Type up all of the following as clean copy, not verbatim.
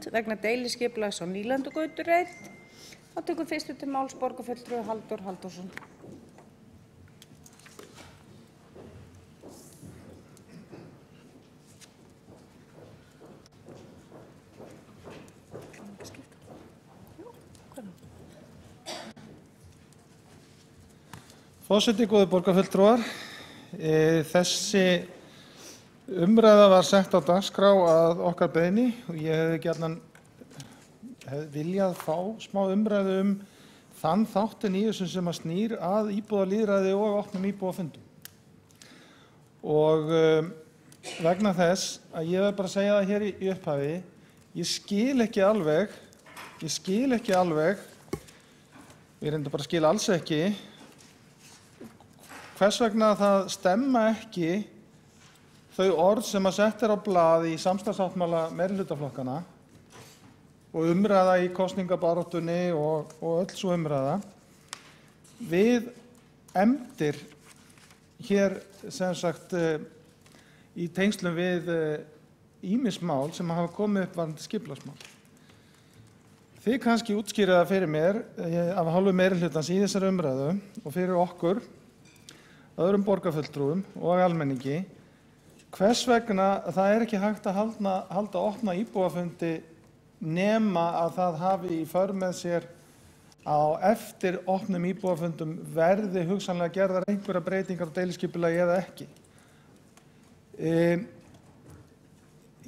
fund vegna deiliskipulags á Nýlendugötu 1. Þá tekur fyrstur til máls borgarfulltrúi Halldór Halldórsson. Forseti, góðir borgarfulltrúar, þessi umræða var sett á dagskrá að okkar beiðni og ég hefði gjarnan viljað fá smá umræðu þann þáttinn í þessu sem að snýr að íbúalýðræði og opnum íbúafundum. Og vegna þess að ég verð bara að segja það hér í upphafi, ég skil ekki alveg, ég reyndi bara að skila alls ekki, hvers vegna það stemma ekki þau orð sem að sett á blað í samstarfssáttmála meirihlutaflokkana og umræða í kosningabaráttunni og öll svo umræða við efndir hér sem sagt í tengslum við ýmis mál sem hafa komið upp varðandi skipulagsmál. Þið kannski útskýrið það fyrir mér af hálfu meirihlutans í þessari umræðu og fyrir okkur öðrum borgarfulltrúum og almenningi, hvers vegna það ekki hægt að halda opna íbúafundi nema að það hafi í för með sér á eftir opnum íbúafundum verði hugsanlega gerðar einhverjar breytingar á deiliskipulagi eða ekki.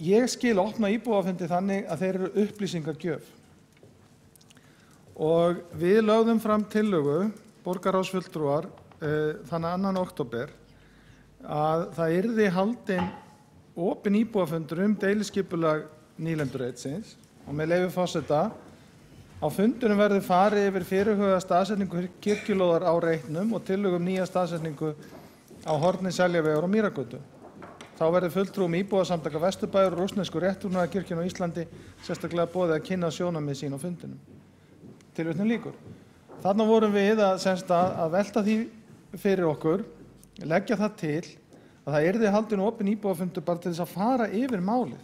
Ég skil opna íbúafundi þannig að þeir eru upplýsingagjöf og við lögðum fram tillögu borgarráðsfulltrúar þann 2. október að það yrði haldinn opinn íbúafundur deiliskipulag Nýlendureitsins og með leyfi forseta á fundunum verði farið yfir fyrirhugaða staðsetningu kirkjulóðar á reitnum og tillögu nýja staðsetningu á horni Seljavegar og Mýragötu. Þá verði fulltrúum íbúasamtaka Vesturbæjar og rússnesku rétttrúnaðarkirkjunnar á Íslandi sérstaklega boðið að kynna sjónarmið sín á fundinum. Tilvitnun lýkur. Þarna vorum við að velta því fyrir okkur, leggja það til að það yrði haldinn opinn íbúafundur bara til þess að fara yfir málið,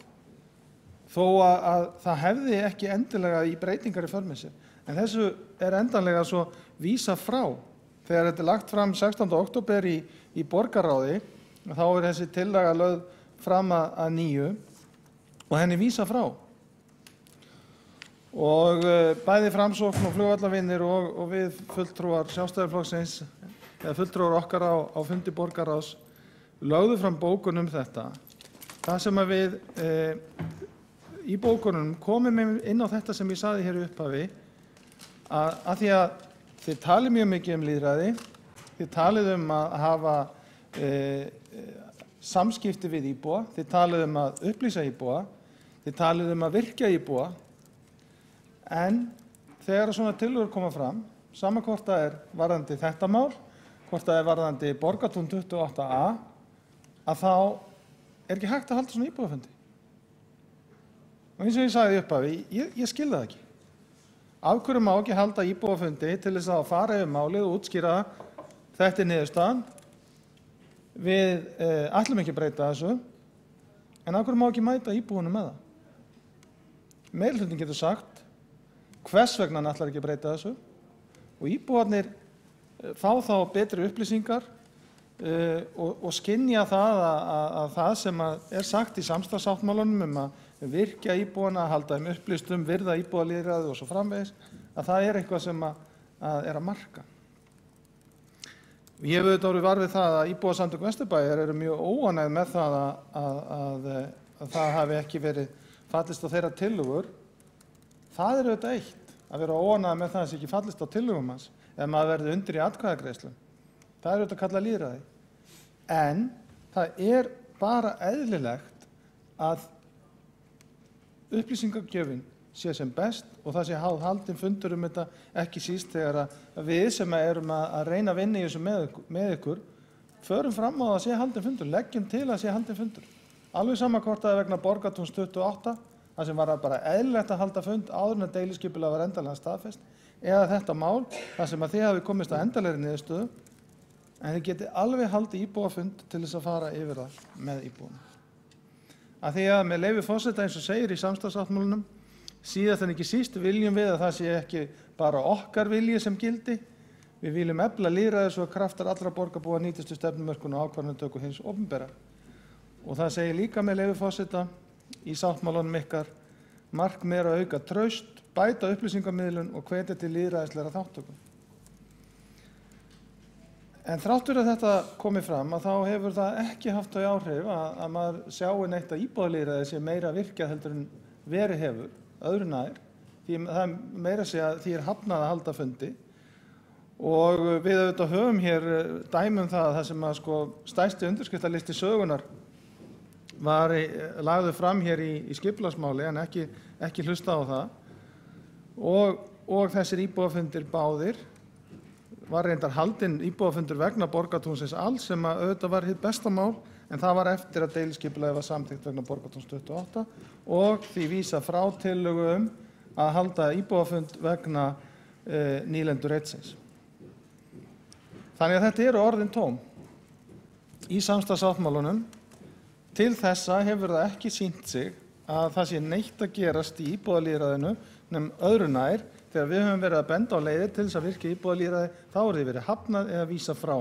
þó að það hefði ekki endilega í breytingar í för með sér. En þessu endanlega svo vísa frá. Þegar þetta lagt fram 16. október í borgarráði, þá þessi tillaga lögð fram að nýju og henni vísa frá. Og bæði Framsókn og flugvallavinir og við fulltrúar Sjálfstæðisflokksins eða fulltrúar okkar á fundi borgarráðs lögðu fram bókun þetta. Það sem að við í bókunum komum inn á þetta sem ég sagði hér í upphafi að því að þið talið mjög mikið lýðræði, þið talið að hafa samskipti við íbúa, þið talið að upplýsa íbúa, þið talið að virkja íbúa, en þegar svona tillögur koma fram, sama hvort það varðandi þetta mál, hvort það varðandi Borgartún 28a, að þá ekki hægt að halda svona íbúafundi. Og eins og ég sagði í upphafi, ég skil það ekki. Af hverju má ekki halda íbúafundi til þess að fara yfir málið og útskýra þetta niðurstaðan? Við ætlum ekki að breyta þessu, en af hverju má ekki mæta íbúunum með það? Meirihlutinn getur sagt hvers vegna hann ætlar ekki að breyta þessu og íbúarnir fá þá betri upplýsingar og skynja það að það sem sagt í samstarfssáttmálanum að virkja íbúana, halda þeim upplýstum, virða íbúalýðræði og svo framvegis, að það eitthvað sem að marka. Ég hef auðvitað orðið var við það að íbúasamtök Vesturbæjar eru mjög óánægð með það að það hafi ekki verið fallist á þeirra tillögur. Það auðvitað eitt að vera óánægð með það sem ekki fallist á tillögum hans ef maður verði undir í atkvæðagreiðslum. Það auðvitað kallað lýðræði. En það bara eðlilegt að upplýsingagjöfin sé sem best og það sé haldinn fundur þetta ekki síst þegar að við sem erum að reyna að vinna í þessu með ykkur förum fram á að sé haldinn fundur, leggjum til að sé haldinn fundur. Alveg sama hvort það vegna Borgartúns 28, það sem var bara eðlilegt að halda fund áður en að deiliskipulag var endanlega staðfest, eða þetta mál, það sem að þið hafi komist að endanlegri niðurstöðu, en þið geti alveg haldið íbúafund til þess að fara yfir það með íbúunum. Að því að með leyfi forseta eins og segir í samstarfssáttmálanum Síðast en ekki síst viljum við að það sé ekki bara okkar vilji sem gildi. Við viljum efla lýðræðis og kraftar allra borgarbúa nýtist við stefnumörkun og ákvarðanatöku hins opinbera. Og það segir líka með leyfi forseta í sáttmálanum ykkar: markmið er að auka traust, bæta upplýsingamiðlun og hvetja til lýðræðislegra þátttöku. En þrátt fyrir að þetta komi fram þá hefur það ekki haft þau áhrif að maður sjái neitt að íbúalýðræði sé meira virkjað heldur en verið hefur, öðru nær. Því það er meira að segja að því er hafnað að halda fundi. Og við auðvitað höfum hér dæmi það sem að stærsti undirskriftalisti sögunar var lagður fram hér í skipulagsmáli en ekki hlusta á það. Og þessir íbúafundir báðir var reyndar haldinn íbúafundur vegna Borgartúnsins alls sem að auðvitað var hið besta mál, en það var eftir að deiliskipulagið var samþykkt vegna Borgartúns 28 og því vísa frá tillögu að halda íbúafund vegna nýlendu reitsins. Þannig að þetta eru orðin tóm. Í samstarfssáttmálanum til þessa hefur það ekki sýnt sig að það sé neitt að gerast í íbúalýðræðinu nema öðru nær. Þegar við höfum verið að benda á leiðir til þess að virka íbúalýðræði, þá því verið hafnað eða vísa frá.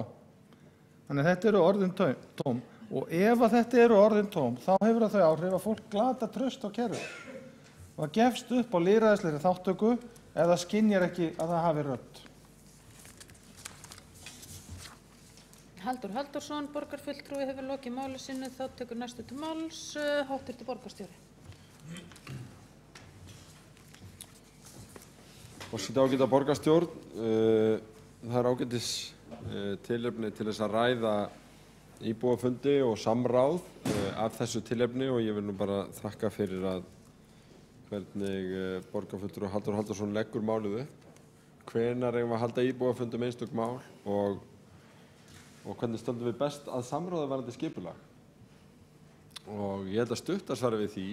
Þannig að þetta eru orðin tóm. Og ef að þetta eru orðin tóm, þá hefur það þau áhrif að fólk glata traust á kerfið. Og það gefst upp á lýðræðislegri þátttöku ef það skynjar ekki að það hafi rödd. Halldór Halldórsson, borgarfulltrúi, hefur lokið máli sínu. Þá tekur næstu til máls hv. borgarstjóri. Forseti, ágæta borgarstjórn, það er ágætis tilefni til þess að ræða íbúafundi og samráð af þessu tilefni og ég vil nú bara þakka fyrir hvernig borgarfulltrúi Halldór Halldórsson leggur málið upp. Hvenær eigum við að halda íbúafundi einstök mál og hvernig stöndum við best að samráða varðandi skipulag. Og ég held að stuttasvarið við því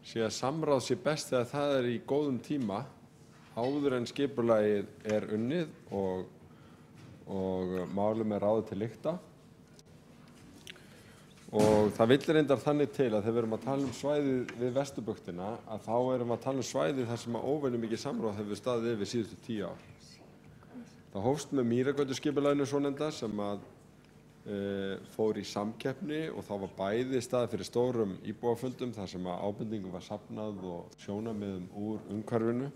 sé að samráð sé best þegar það er í góðum tíma áður en skipulagið er unnið og málum er ráðið til lykta. Og það vill reyndar þannig til að þegar við erum að tala svæðið við Vesturbuktina að þá erum við að tala svæðið þar sem óvenju mikið samráð hefur staðið yfir síðustu 10 ár. Það hófst með Mýragötuskipulaginu svonefnda sem fór í samkeppni og þá var bæði staðið fyrir stórum íbúafundum þar sem ábendingum var safnað og sjónarmiðum úr umhverfinu.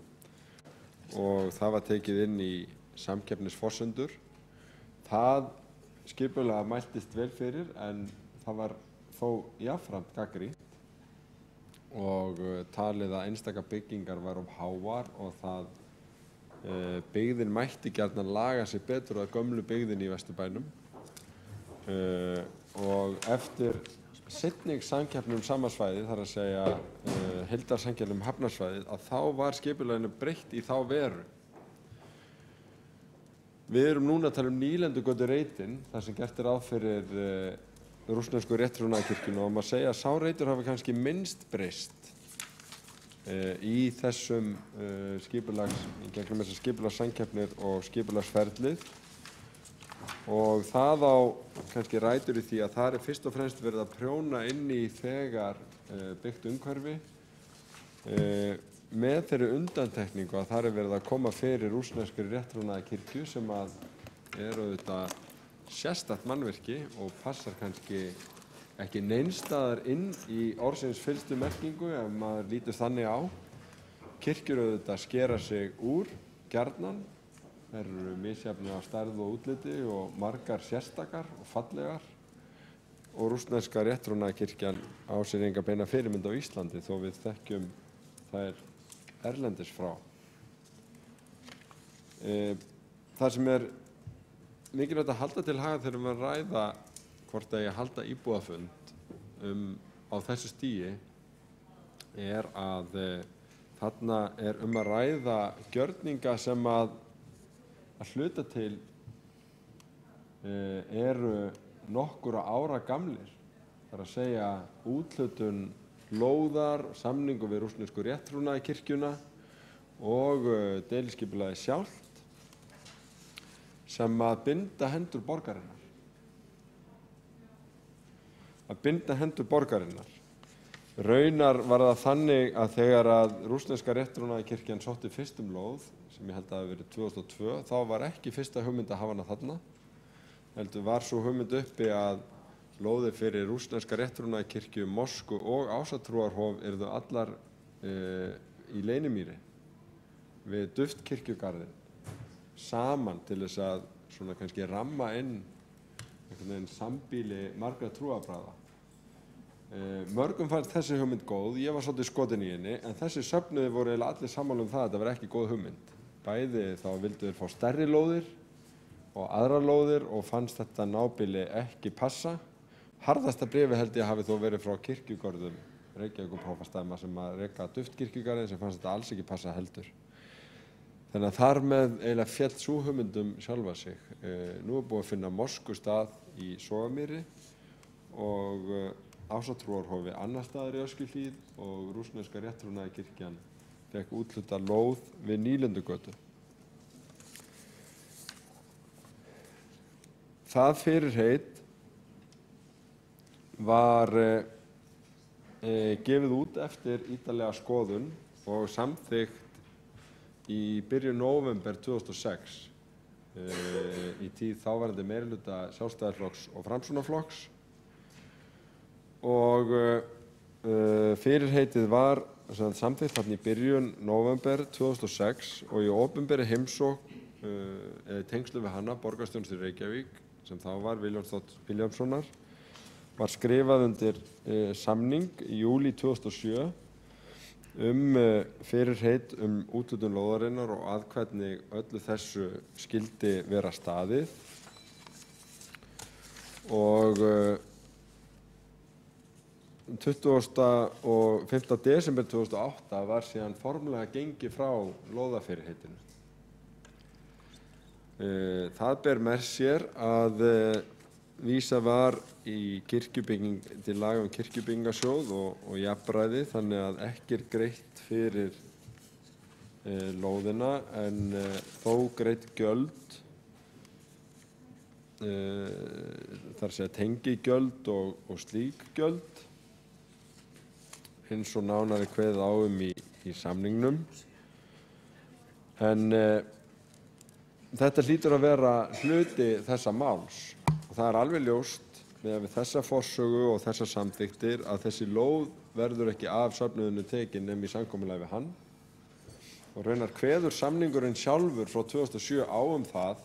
Og það var tekið inn í samkeppnisforsendur. Það skipulag mæltist vel fyrir en það var þó jafnframt gagnrýnt og talið að einstaka byggingar var háar og það byggðin mætti gjarnan laga sig betur að gömlu byggðin í Vesturbænum. Og eftir seinni samkeppni sama svæði, þar að segja heildarsamkeppni hafnarsvæðið, að þá var skipulaginu breytt í þá veru. Við erum núna að tala nýlendugötu reitin, þar sem gert ráð fyrir rússnesku rétttrúnaðarkirkjunni og maður segja að sá reitur hafi kannski minnst breyst í þessum gegnum þessar skipulagssamkeppnir og skipulagsferlið. Og það á kannski rætur í því að það er fyrst og fremst verið að prjóna inn í þegar byggt umhverfi með þeirri undantekningu að það er verið að koma fyrir rússneskri rétttrúnaðarkirkju sem er auðvitað sérstakt mannvirki og passar kannski ekki neinstaðar inn í orðsins fyllstu merkingu ef maður lítur þannig á. Kirkjur auðvitað skera sig úr gjarnan. Þær eru misjafnar á stærð og útliti og margar sérstakar og fallegar og rússneska rétttrúnaðarkirkjan á sér enga beina fyrirmynd á Íslandi þó við þekkjum þær erlendis frá. Það sem er mikilvægt að halda til haga þegar við ræða hvort að ég halda íbúafund á þessu stigi er að þarna er að ræða gjörninga sem að hluta til eru nokkura ára gamlir. Það er að segja úthlutun lóðar, samningu við rússnesku rétttrúnaðarkirkjuna og deiliskipulagið sjálft sem að binda hendur borgarinnar. Raunar var það þannig að þegar að rússneska rétttrúnaðarkirkjan sótti fyrst lóð, sem ég held að hafi verið 2002, þá var ekki fyrsta hugmynd að hafa hana þarna. Heldur var svo hugmynd uppi að lóðir fyrir rússneska rétttrúnaðarkirkju, Moskvu og Ásatrúarhof yrðu allar í Leynimýri við Duftkirkjugarðinn saman til þess að svona kannski ramma inn einhvern veginn sambýli margra trúarbragða. Mörgum fannst þessi hugmynd góð, ég var svolítið skotin í henni, en þessi söfnuði voru eiginlega allir sammála það að þetta var ekki góð hugmynd. Bæði þá vildu þeir fá stærri lóðir og aðrar lóðir og fannst þetta nábýli ekki passa. Harðasta bréfi held ég hafi þó verið frá kirkjugörðum Reykjavíkurprófastsdæma sem að reka Duftkirkjugarðinn sem fannst þetta alls ekki passa heldur. Þannig að þar með eiginlega féll sú hugmyndum sjálfa sig. Nú búið að finna moskustað í Sogamýri og Ásatrúarhofi annar staðar í Öskjuhlíð og rússneska rétttrúnaðarkirkjan fékk úthluta lóð við Nýlendugötu. Það fyrirheit var gefið út eftir ítarlega skoðun og samþykkt í byrjun nóvember 2006 í tíð þáverandi meirihluta Sjálfstæðisflokks og Framsóknarflokks og fyrirheitið var samþykkt þarna í byrjun nóvember 2006 og í opinberri heimsókn eða tengslu við hana borgarstjónans í Reykjavík sem þá var Vilhjálms Þ. Vilhjálmssonar var skrifað undir samning í júlí 2007 fyrirheit úthlutun lóðarinnar og að hvernig öllu þessu skyldi vera staðið og 25. desember 2008 var síðan formlega gengið frá lóðafyrirheitinu. Það ber með sér að vísað var í til laga kirkjubyggingarsjóð og jafnræði þannig að ekki greitt fyrir lóðina en þó greitt gjöld, þar segja tengigjöld og slík gjöld eins og nánari kveðið á í samningnum. En þetta hlýtur að vera hluti þessa máls og það er alveg ljóst með þessa forsögu og þessar samþykktir að þessi lóð verður ekki af söfnuðinu tekin nema í samkomulagi við hann og raunar kveður samningurinn sjálfur frá 2007 á það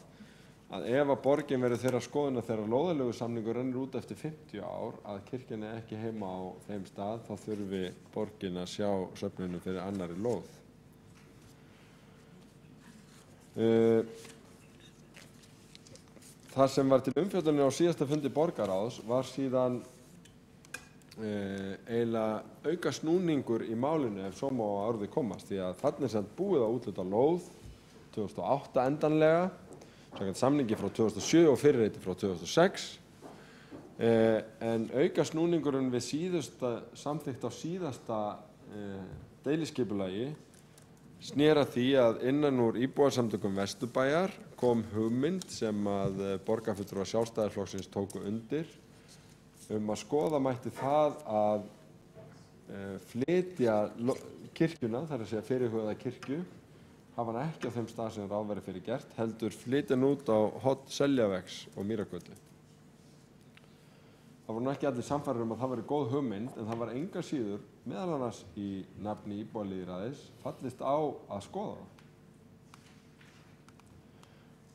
að ef að borgin verður þeirra skoðun að þeirra lóðalegu samningur rennur út eftir 50 ár að kirkjan er ekki heima á þeim stað þá þurfi borgin að sjá söfnuðinu fyrir annarri lóð. Það sem var til umfjöllunar á síðasta fundi borgarráðs var síðan eiginlega auka snúningur í málinu ef svo má að orði komast því að þarna er samt búið að úthluta lóð 2008 endanlega samkvæmt samningi frá 2007 og fyrirheiti frá 2006 en auka snúningurinn við samþykkt á síðasta deiliskipulagi sneri að því að innan úr íbúasamtökum Vesturbæjar kom hugmynd sem að borgarfulltrúar Sjálfstæðisflokksins tóku undir að skoða mætti það að flytja kirkjuna, það er að segja fyrirhugaða kirkju, hafa hana ekki á þeim stað sem ráð væri fyrir gert, heldur flytja hann út á horn Seljavegs og Mýragötu. Það voru ekki allir sannfærðir að það væri góð hugmynd, en það var engan síður, meðal annars í nafni íbúalýðræðis, fallist á að skoða það.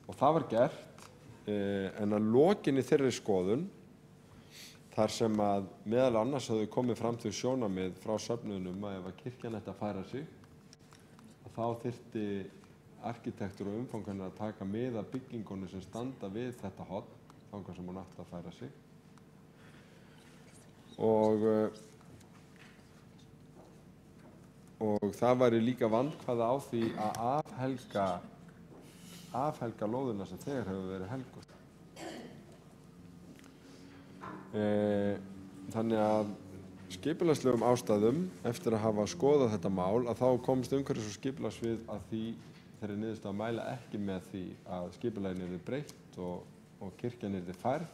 Og það var gert, en að lokinni þeirri skoðun, þar sem að meðal annars hafði komið fram til sjónarmið frá söfnuðinum að ef að kirkjan ætti að færa sig, að þá þyrfti arkitektur og umfangarnir að taka mið af byggingunum sem standa við þetta horn, þangað sem hún ætti að færa sig. Og það væri líka vandkvæða á því að afhelga lóðina sem þegar hefur verið helguð. Þannig að skipulagslegum ástæðum eftir að hafa skoðað þetta mál að þá komst umhverfis- og skipulagssvið að því þeirri niðurstaða að mæla ekki með því að skipulaginu yrði breytt og kirkjan yrði færð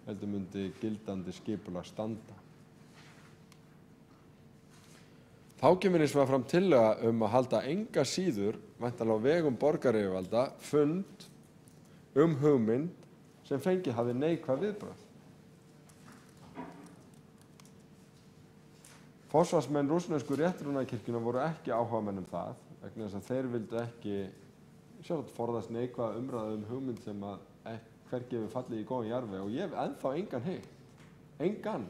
heldur myndi gildandi skipulag standa. Þá kemur hins vegar fram tillaga að halda enga síður, væntanlega á vegum borgaryfirvalda, fund hugmynd sem fengið hafi neikvæð viðbrögð. Forsvarsmenn rússnesku rétttrúnaðarkirkjunnar voru ekki áhugamenn það, vegna þess að þeir vildu ekki sjálfsagt forðast neikvæða umræðu hugmynd sem að hvergi hefur fallið í góðan jarðveg, og ég hef ennþá engan heyrt, engan,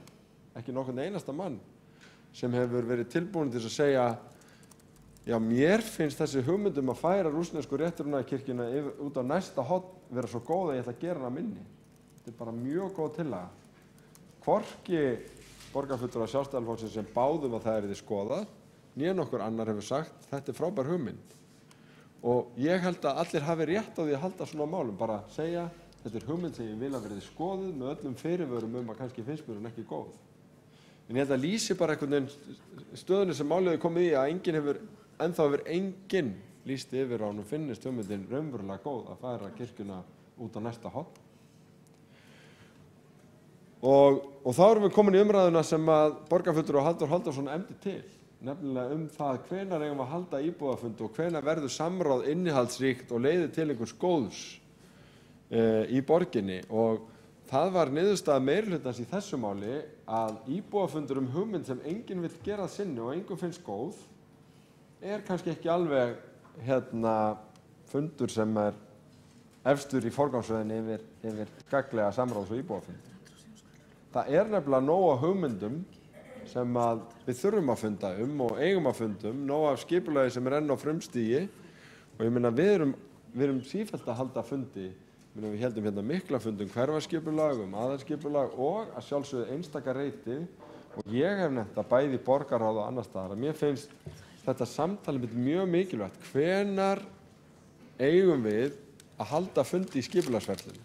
ekki nokkurn einasta mann sem hefur verið tilbúin til að segja, já, mér finnst þessi hugmyndum að færa rússnesku rétttrúnaðarkirkjuna út á næsta horn vera svo góð að ég ætla að gera hana minni. Þetta er bara mjög góð tillaga. Hvorki borgarfulltrúar Sjálfstæðisflokksins sem báðum að það yrði skoðað, né nokkur annar hefur sagt, þetta er frábær hugmynd. Og ég held að allir hafi rétt á því að halda svona málum, bara segja, þetta er hugmynd sem ég vil að verði skoðuð með öllum fyrirvörum að kannski finnst mér hún ekki góð. En ég held að lýsi bara einhvern veginn stöðunni sem málið er komið í að ennþá hefur enginn lýst yfir á honum finnist hugmyndin raunverulega góð að færa kirkjuna út á næsta horn. Og þá erum við komin í umræðuna sem að borgarfulltrúi Halldór Halldórsson efndi til, nefnilega það hvenær eigum að halda íbúafund og hvenær verður samráð innihaldsríkt og leiðir til einhvers góðs í borginni. Og það var niðurstaða meirihlutans í þessu máli að íbúafundur hugmynd sem enginn vill gera sinni og engum finnst góð kannski ekki alveg fundur sem efstur í forgangsröðinni yfir gagnlega samráðs- og íbúafund. Það nefnilega nóg af hugmyndum sem að við þurfum að funda og eigum að funda nóg af skipulagi sem enn á frumstigi, og ég meina við erum sífellt að halda fundi. Við heldum mikla fundi hverfaskipulag, aðalskipulag og að sjálfsögðu einstaka reiti, og ég hef nefnt að bæði borgarráð og annars staðar að mér finnst þetta samtali mjög mikilvægt. Hvenær eigum við að halda fundi í skipulagsferlinu?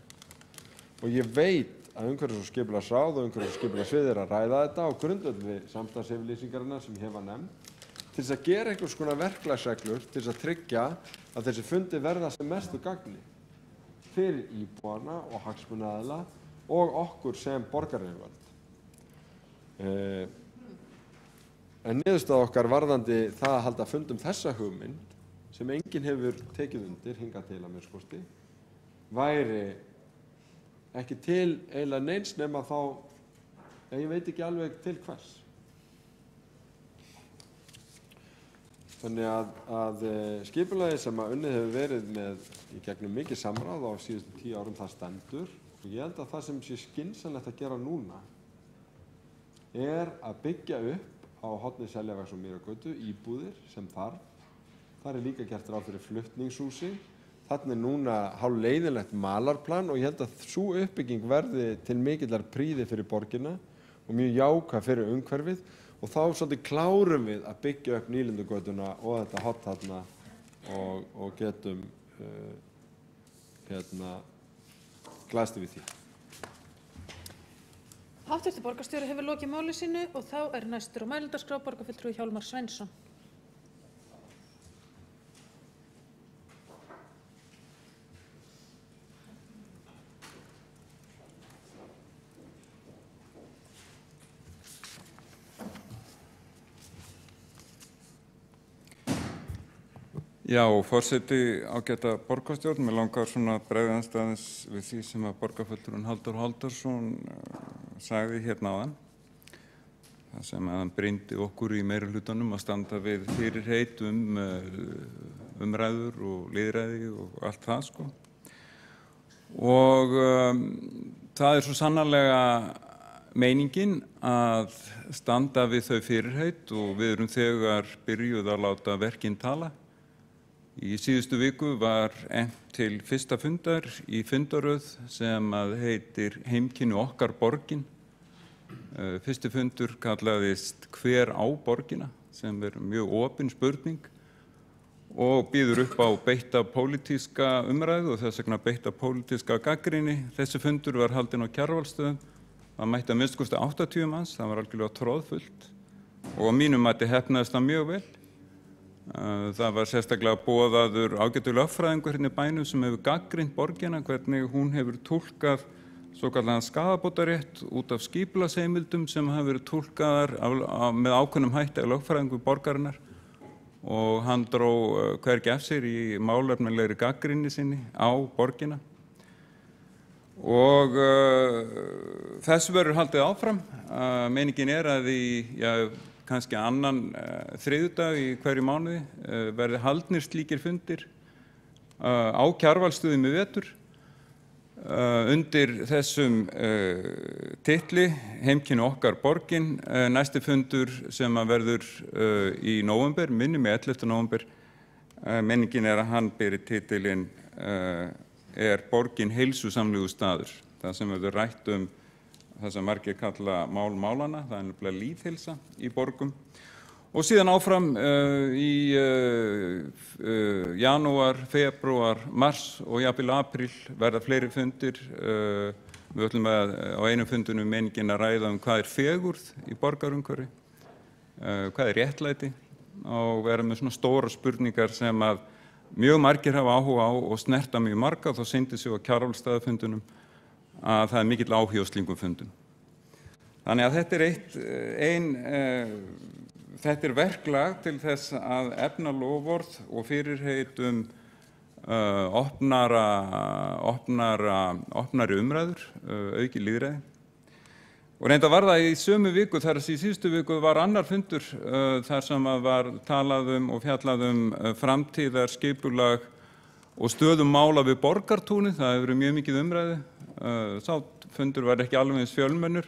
Og ég veit að umhverfis- og skipulagsráð og umhverfis- og skipulagssvið að ræða þetta á grundvelli samstarfsyfirlýsingarinnar sem ég hef nefnt, til þess að gera einhvers konar verklagsreglur til þess að tryggja að þessi fundi verða sem mestu gagni fyrir íbúana og hagsmunaaðila og okkur sem borgaryfirvöld. En niðurstaða okkar varðandi það að halda fund þessa hugmynd sem enginn hefur tekið undir hingað til að minnsta kosti væri ekki til eiginlega neins nema þá, ég veit ekki alveg til hvers. Þannig að skipulagið sem að unnið hefur verið með í gegnum mikið samráð á síðustu 10 árum það stendur, og ég held að það sem sé skynsamlegt að gera núna að byggja upp á horni Seljavegs og Mýrargötu íbúðir sem þarf. Þar líka gert ráð fyrir flutningshúsi. Þarna núna hálfleiðinlegt malarplan, og ég held að sú uppbygging verði til mikillar prýði fyrir borgina og mjög jákvæð fyrir umhverfið, og þá svolítið klárum við að byggja upp Nýlendugötuna og þetta horn þarna og getum glaðst við því. Háttvirtur borgarstjóri hefur lokið máli sínu og þá næstur á mælendaskrá borgarfulltrúi Hjálmar Sveinsson. Já, forseti ágæta borgarstjórn, mér langar svona að bregðast aðeins við því sem að borgarfulltrúinn Halldór Halldórsson sagði hérna áðan. Það sem að hann brýndi okkur í meirihlutanum að standa við fyrirheit umræður og lýðræði og allt það, sko. Og það svo sannarlega meiningin að standa við þau fyrirheit, og við erum þegar byrjuð að láta verkin tala. Í síðustu viku var efnt til fyrsta fundar í fundaröð sem að heitir Heimkynni okkar borgin. Fyrsti fundur kallaðist Hver á borgina, sem mjög opin spurning og býður upp á beitta pólitíska umræðu og þess vegna beitta pólitíska gagnrýni. Þessi fundur var haldinn á Kjarvalsstöðum. Það mætti að minnsta kosti 80 manns, það var algjörlega troðfullt og á mínum mati heppnaðist það mjög vel. Það var sérstaklega boðaður ágætur lögfræðingur hérna í bænum sem hefur gagnrýnt borgina, hvernig hún hefur túlkað svokallaðan skaðabótarétt út af skipulagsheimildum sem hafa verið túlkaðar með ákveðnum hætti af lögfræðingu borgarinnar og hann dró hvergi af sér í málefnalegri gagnrýni sinni á borgina. Og þessu verður haldið áfram. Meiningin að í kannski annan þriðjudag í hverju mánuði verði haldnir slíkir fundir á Kjarvalsstöðum í vetur undir þessum titli Heimkynni okkar borgin. Næsti fundur sem verður í nóvember, minnir mig 11. nóvember. Meiningin að hann beri titilinn borgin heilsusamlegur staður. Það sem verður rætt það sem margir kalla mál málanna, það nefnilega lýðheilsa í borgum. Og síðan áfram í janúar, febrúar, mars og jafnvel apríl verða fleiri fundir. Við ætlum á einum fundinum meiningin að ræða hvað fegurð í borgarumhverfi, hvað réttlæti og vera með svona stóra spurningar sem að mjög margir hafa áhuga á og snerta mjög marga. Þá sýndi sig á Kjarvalsstaðafundunum að það mikill áhugi á slíkum fundum. Þannig að þetta verklag til þess að efna loforð og fyrirheit opnari umræður, auki lýðræði. Og reyndar var það í sömu viku, þar í síðustu viku var annar fundur þar sem var talað og fjallað framtíðar skipulag og stöðu mála við Borgartúni. Það hefur verið mjög mikið umræðu. Sá fundur var ekki alveg eins fjölmennur,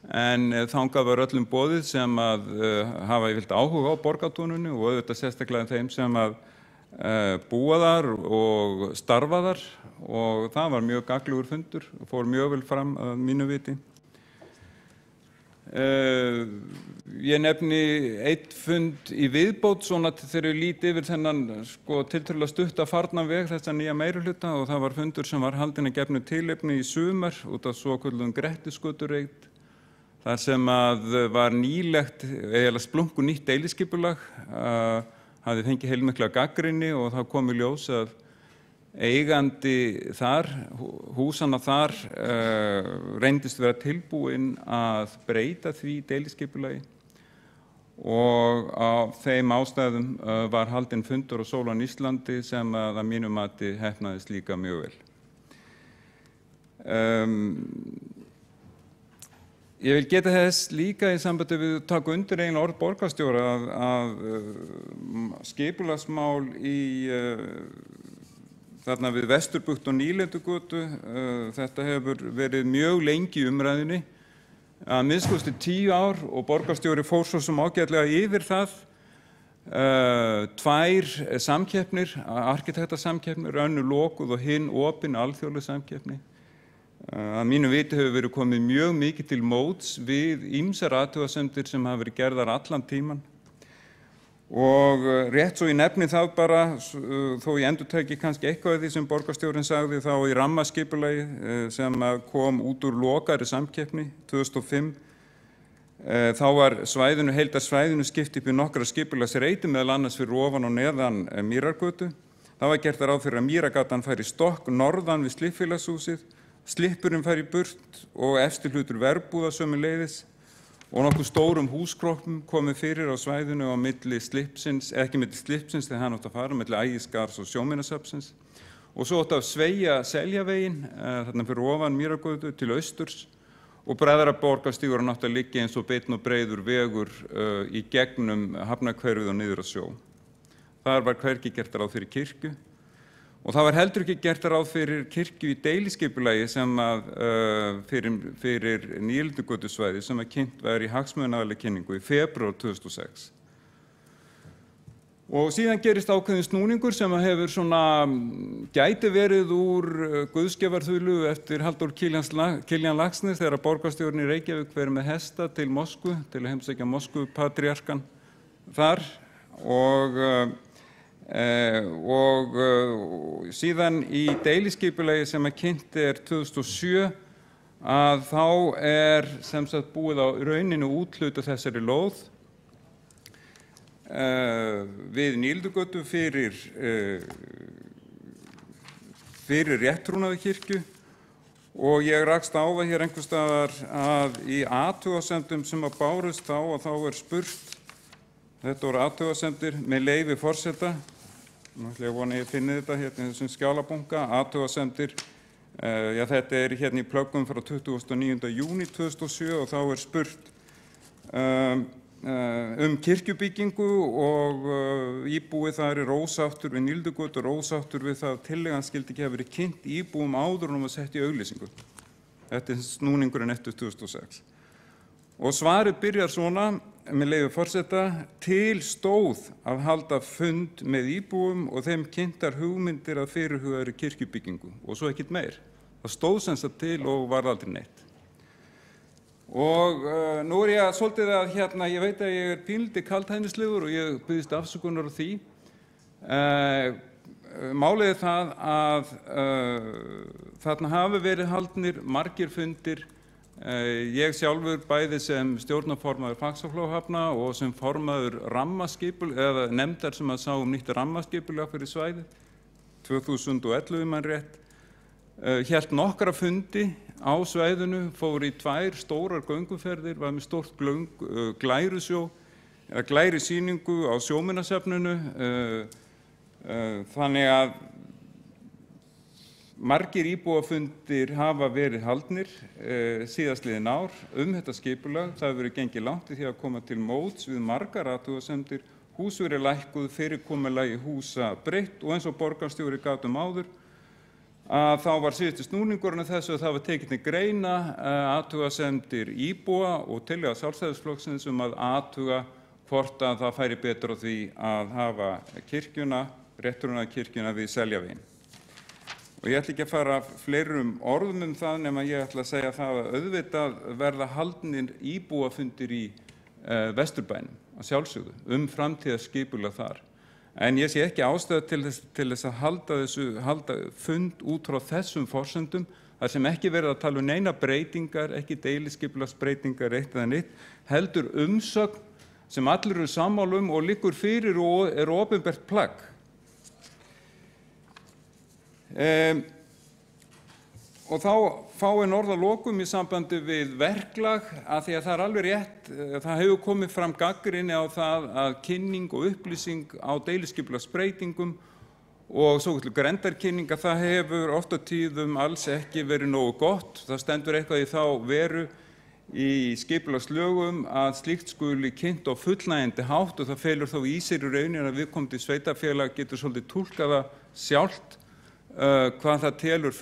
en þangað var öllum boðið sem að hafa áhuga á Borgartúninu og auðvitað sérstaklega þeim sem að búa þar og starfa þar, og það var mjög gagnlegur fundur og fór mjög vel fram að mínu viti. Ég nefni einn fund í viðbót svona þegar ég lít yfir þennan tiltölulega stutta farna veg þessa nýja meirihluta, og það var fundur sem var haldinn að gefnu tilefni í sumar út af svokölluðum Grettisgötureit, þar sem að var nýlegt, eiginlega splunku nýtt deiliskipulag, hafði fengið heilmikla gagnrýni og það kom í ljós að eigandi þar, húsanna þar, reyndist vera tilbúinn að breyta því deiliskipulagi, og á þeim ástæðum var haldinn fundur á Sólon Íslandi sem að mínu mati heppnaðist líka mjög vel. Ég vil geta þess líka í sambandi við taka undir eiginlega orð borgarstjóra að skipulagsmál þarna við Vesturbugt og Nýlendugötu, þetta hefur verið mjög lengi í umræðunni, að minnst 10 ár, og borgarstjóri fór svo sem ágætlega yfir það. 2 samkeppnir, arkitektasamkeppnir, önnur lokuð og hinn opin alþjóðleg samkeppni. Að mínu viti hefur verið komið mjög mikið til móts við ýmsar athugasemdir sem hafa verið gerðar allan tíman. Og rétt svo ég nefni það bara, þó ég endurtæki kannski eitthvað af því sem borgarstjórinn sagði þá í rammaskipulagi sem kom út úr lokaðri samkeppni 2005, þá var heildarsvæðinu skipt upp í nokkra skipulagsreiti, meðal annars fyrir ofan og neðan Mýrargötu. Það var gert ráð fyrir að Mýragatan færi í stokk norðan við Slippfélagshúsið, Slippurinn færi í burt og efsti hlutur verbúða sömuleiðis, og nokkuð stórum húskroppum komið fyrir á svæðinu á milli Slippsins, ekki milli Slippsins þegar hann átti að fara, milli Ægisgarðs og Sjóminjasafnsins, og svo átti að sveigja Seljaveginn, þarna fyrir ofan Mýrargötu til austurs, og Bræðraborgarstígurinn átti að liggja eins og beinn og breiður vegur í gegnum Hafnarhverfið og niður að sjó. Þar var hvergi gert ráð fyrir kirkju, og það var heldur ekki gert ráð fyrir kirkju í deiliskipulagi sem fyrir Nýlendugötusvæði sem kynnt var í hagsmunaaðilega kynningu í febrúar 2006. Og síðan gerist ákveðin snúningur sem hefur gæti verið úr guðsgefarþulu eftir Halldór Kiljan Laxness þegar borgarstjórinn í Reykjavík fer með hesta til Moskvu til að heimsækja Moskvu-patríarkan þar, og síðan í deiliskipulagi sem kynnt 2007 að þá sem sagt búið á rauninu úthluta þessari lóð við Nýlendugötu fyrir rétttrúnaðarkirkju, og ég rakst á það hér einhvers staðar að í athugasemdum sem að bárust þá spurt, þetta voru athugasemdir með leyfi forseta, nú ætla ég að vona ég finni þetta hérna í þessum skjálabunka, athugasemdir, þetta hérna í plöggum frá 29. júní 2007 og þá spurt kirkjubyggingu og íbúi þar ósáttur við Nýldugötu og ósáttur við það að tillagan skyldi ekki hafa verið kynnt íbúum áður en hún var sett í auglýsingu. Þetta snúningurinn eftir 2006. Og svarið byrjar svona, með leyfi forseta, til stóð að halda fund með íbúum og þeim kynntar hugmyndir að fyrirhugaðri kirkjubyggingu og svo ekkert meir. Það stóð sem sagt til og var aldrei neitt. Og nú ég svolítið að hérna, ég veit að ég pínlítið kaldhæðnislegur og ég biðst afsökunar á því. Málið það að þarna hafi verið haldnir margir fundir. Ég sjálfur bæði sem stjórnarformaður Faxaflóahafna og sem formaður eða nefndar sem að sá nýtt rammaskipulag fyrir svæðið 2011 mann rétt. Hélt nokkra fundi á svæðinu, fór í 2 stórar gönguferðir, var með stórt glærusýningu á sjóminjasafninu, þannig að margir íbúafundir hafa verið haldnir síðastliðin ár þetta skipulag. Það hefur verið gengið langt í því að koma til móts við margar athugasemdir, hús verið lækkuð, fyrirkomulagi húsa breytt og eins og borgarstjóri gat áður, að þá var síðustu snúningurinn af þessu að það var tekið til greina athugasemdir íbúa og tillaga Sjálfstæðisflokksins að athuga hvort að það færi betur á því að hafa kirkjuna, réttrúnaða kirkjuna við Seljaveginn. Og ég ætla ekki að fara fleirum orðum það nema ég ætla að segja það að auðvitað verða haldnir íbúafundir í Vesturbænum að sjálfsögðu framtíðarskipulag þar. En ég sé ekki ástæðu til þess að halda fund út frá þessum forsendum, þar sem ekki verið að tala neina breytingar, ekki deiliskipulagsbreytingar eitt eða neitt, heldur umsögn sem allir eru sammála og liggur fyrir og opinbert plagg. Og þá fáið orð að lokum í sambandi við verklag, að því að það alveg rétt, það hefur komið fram gagnrýni á það að kynning og upplýsing á deiliskipulagsbreytingum og svokölluð grenndarkynning, að það hefur oft á tíðum alls ekki verið nógu gott. Það stendur eitthvað í þá veru í skipulagslögum að slíkt skuli kynnt á fullnægjandi hátt og það felur þó í sér í rauninni að viðkomandi sveitarfélag getur svolítið túlkað það sjálft hvað það telur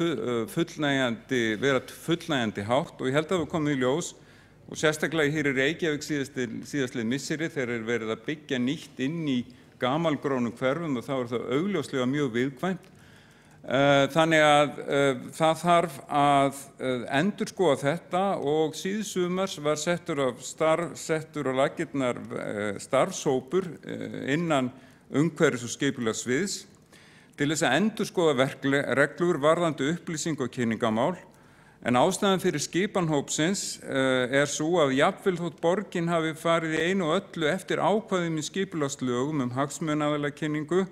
vera fullnægjandi hátt og ég held að það komið í ljós og sérstaklega hér í Reykjavík síðastliðin misseri þegar verið að byggja nýtt inn í gamalgrónum hverfum og þá það augljóslega mjög viðkvæmt. Þannig að það þarf að endurskoða þetta og síðsumars var settur á laggirnar starfshópur innan umhverfis- og skipulagssviðs til þess að endurskoða reglur varðandi upplýsing og kynningamál, en ástæðan fyrir skipan hópsins sú að jafnvel þótt borgin hafi farið í einu og öllu eftir ákvæðum í skipulagslögum hagsmunaaðilakynningu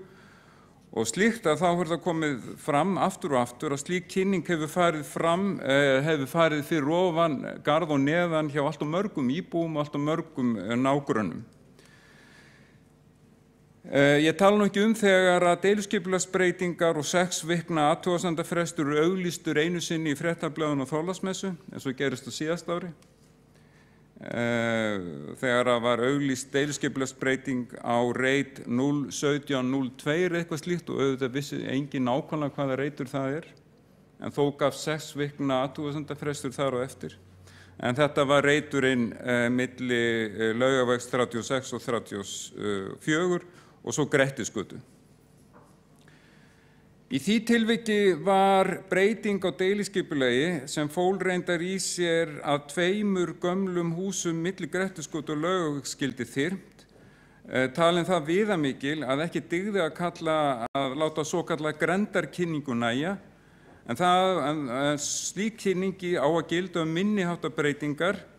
og slíkt að þá hefur það komið fram aftur og aftur að slík kynning hefur farið fyrir ofan, garð og neðan hjá allt og mörgum íbúum og allt og mörgum nágrönnum. Ég tala nú ekki þegar að deiliskipulagsbreytingar og 6 vikna athugasemdafrestur auglýstur einu sinni í Fréttablaðinu og Þorláksmessu, eins og gerist á síðasta ári. Þegar var auglýst deiliskipulagsbreyting á reit 01702 eitthvað slíkt og auðvitað vissi engin nákvæmlega hvaða reitur það en þó gaf 6 vikna athugasemdafrestur þar á eftir. En þetta var reiturinn milli Laugavegs 36 og 34 og svo Grettisgötu. Í því tilviki var breyting á deiliskipulagi sem fól reyndar í sér að 2 gömlum húsum milli Grettisgötu og Laugavegs skyldi þyrmt, talin það viðamikil að ekki dygði að láta svokalla grenndarkynningu nægja, en slík kynningi á að gilda minni háttar breytingar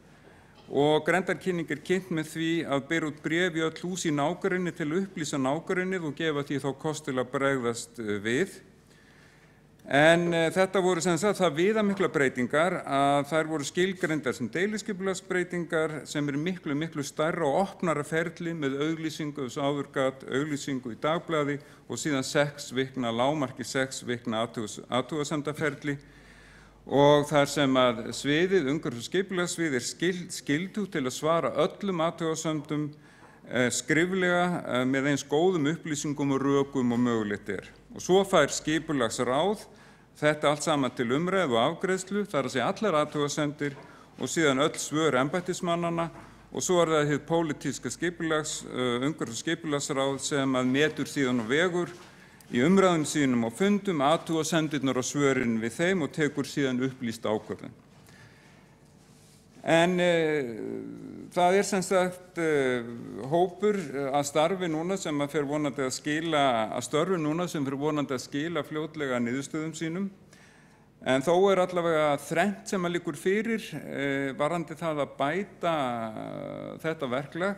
og grenndarkynning kynnt með því að bera út bréf í öll hús í nágrenni til að upplýsa nágrennið og gefa því þá kost til að bregðast við. En þetta voru sem sagt það viðamiklar breytingar að þær voru skilgreindar sem deiliskipulagsbreytingar sem eru miklu stærra og opnara ferli með auglýsingu, þess áður gat, auglýsingu í dagblaði og síðan 6 vikna, lágmarki 6 vikna athugasemdaferli. Og þar sem að sviðið, umhverfis- og skipulagssvið, skyldugt til að svara öllum athugasemdum skriflega með eins góðum upplýsingum og rökum og mögulegt er. Og svo fær skipulagsráð þetta allt saman til umræðu og afgreiðslu, þar að segja allar athugasemdir og síðan öll svör embættismannanna og svo það hið pólitíska umhverfis- og skipulagsráð sem að metur síðan og vegur í umræðum sínum og fundum athugasemdirnar og svörin við þeim og tekur síðan upplýst ákvörðun. En það sem sagt hópur að starfi núna sem að fer vonandi að skila fljótlega niðurstöðum sínum. En þó allavega þrennt sem að liggur fyrir varðandi það að bæta þetta verklag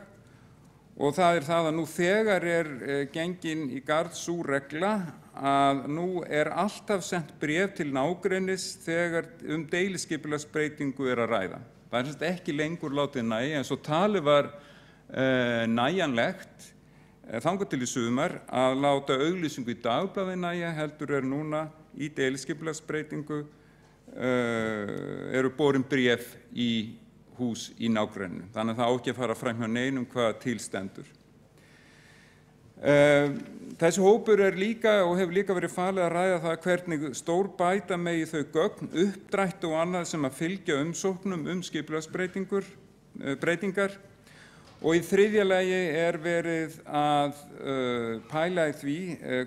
og það það að nú þegar gengin í garð sú regla að nú alltaf sent bréf til nágrennis þegar deiliskipulagsbreytingu að ræða. Það sem ekki lengur látið nægja, en svo talið var nægjanlegt þangað til í sumar að láta auglýsingu í dagblaði nægja, heldur núna í deiliskipulagsbreytingu eru borin bréf í hús í nágrenninu. Þannig að það á ekki að fara fram hjá neinum hvað til stendur. Þessi hópur líka og hefur líka verið falið að ræða það hvernig stórbæta megi þau gögn, uppdrætti og annað sem að fylgja umsóknum skipulagsbreytingar. Og í þriðja lagi verið að pæla í því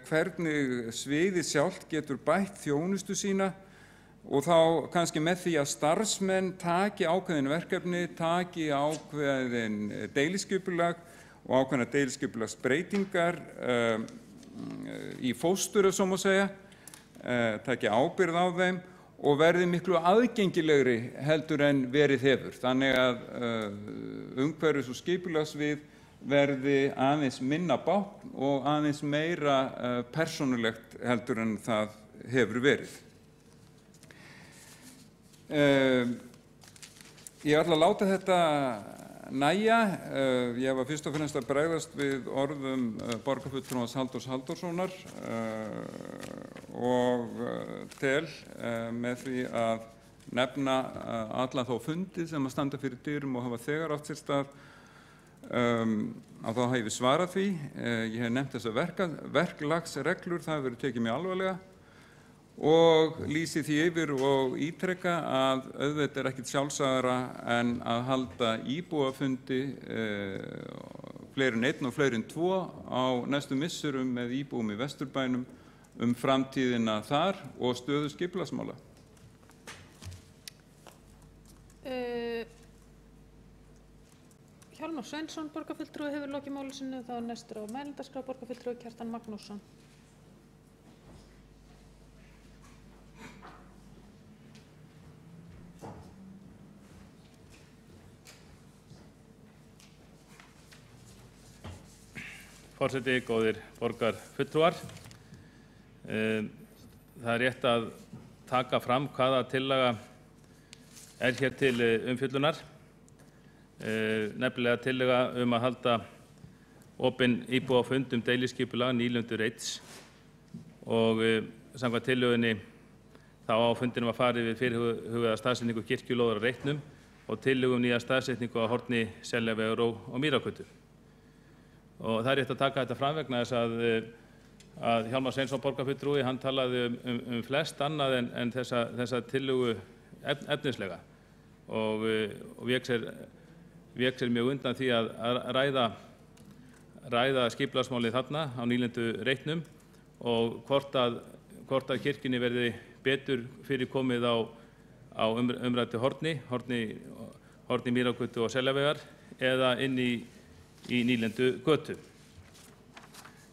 hvernig sviðið sjálft getur bætt þjónustu sína og þá kannski með því að starfsmenn taki ákveðin verkefni, taki ákveðin deiliskipulag og ákveðna deiliskipulagsbreytingar í fóstur, ef svo má segja, taki ábyrgð á þeim og verði miklu aðgengilegri heldur en verið hefur. Þannig að umhverfis- og skipulagssvið verði aðeins minna bákn og aðeins meira persónulegt heldur en það hefur verið. Ég ætla að láta þetta nægja. Ég var fyrst og fremst að bregðast við orðum borgarfulltrúans Halldórs Halldórssonar og tel með því að nefna alla þá fundi sem að standa fyrir dyrum og hafa þegar átt sér stað að þá hef ég svarað því. Ég hef nefnt þessar verklagsreglur, það hefur verið tekið mjög alvarlega og lýsi því yfir og ítreka að auðvitað ekkert sjálfsagðara en að halda íbúafundi fleiri en einn og fleiri en 2 á næstu misserum með íbúum í Vesturbænum framtíðina þar og stöðu skipulagsmála. Hjálmar Sveinsson, borgarfulltrúi, hefur lokið máli sínu. Þá næstur á mælendaskrá borgarfulltrúi Kjartan Magnússon. Forseti, góðir borgarfulltrúar. Það rétt að taka fram hvaða tillaga hér til umfjöllunar. Nefnilega tillaga að halda opinn íbúafund deiliskipulag nýlendur 1 og samkvæmt tillögunni þá á fundinum að farið við fyrirhugaða staðsetningu kirkjulóðar á Reitnum og tillögu nýja staðsetningu á horni Seljavegar og Mýrargötu. Og það rétt að taka þetta fram vegna þess að Hjálmar Sveinsson borgarfulltrúi, hann talaði flest annað en þessa tillögu efnislega og vék sér mjög undan því að ræða skipulagsmálið þarna á nýlendu Reitnum og hvort að kirkjunni verði betur fyrir komið á umræddu horni Mýrargötu og Seljavegar eða inn í nýlendu götu.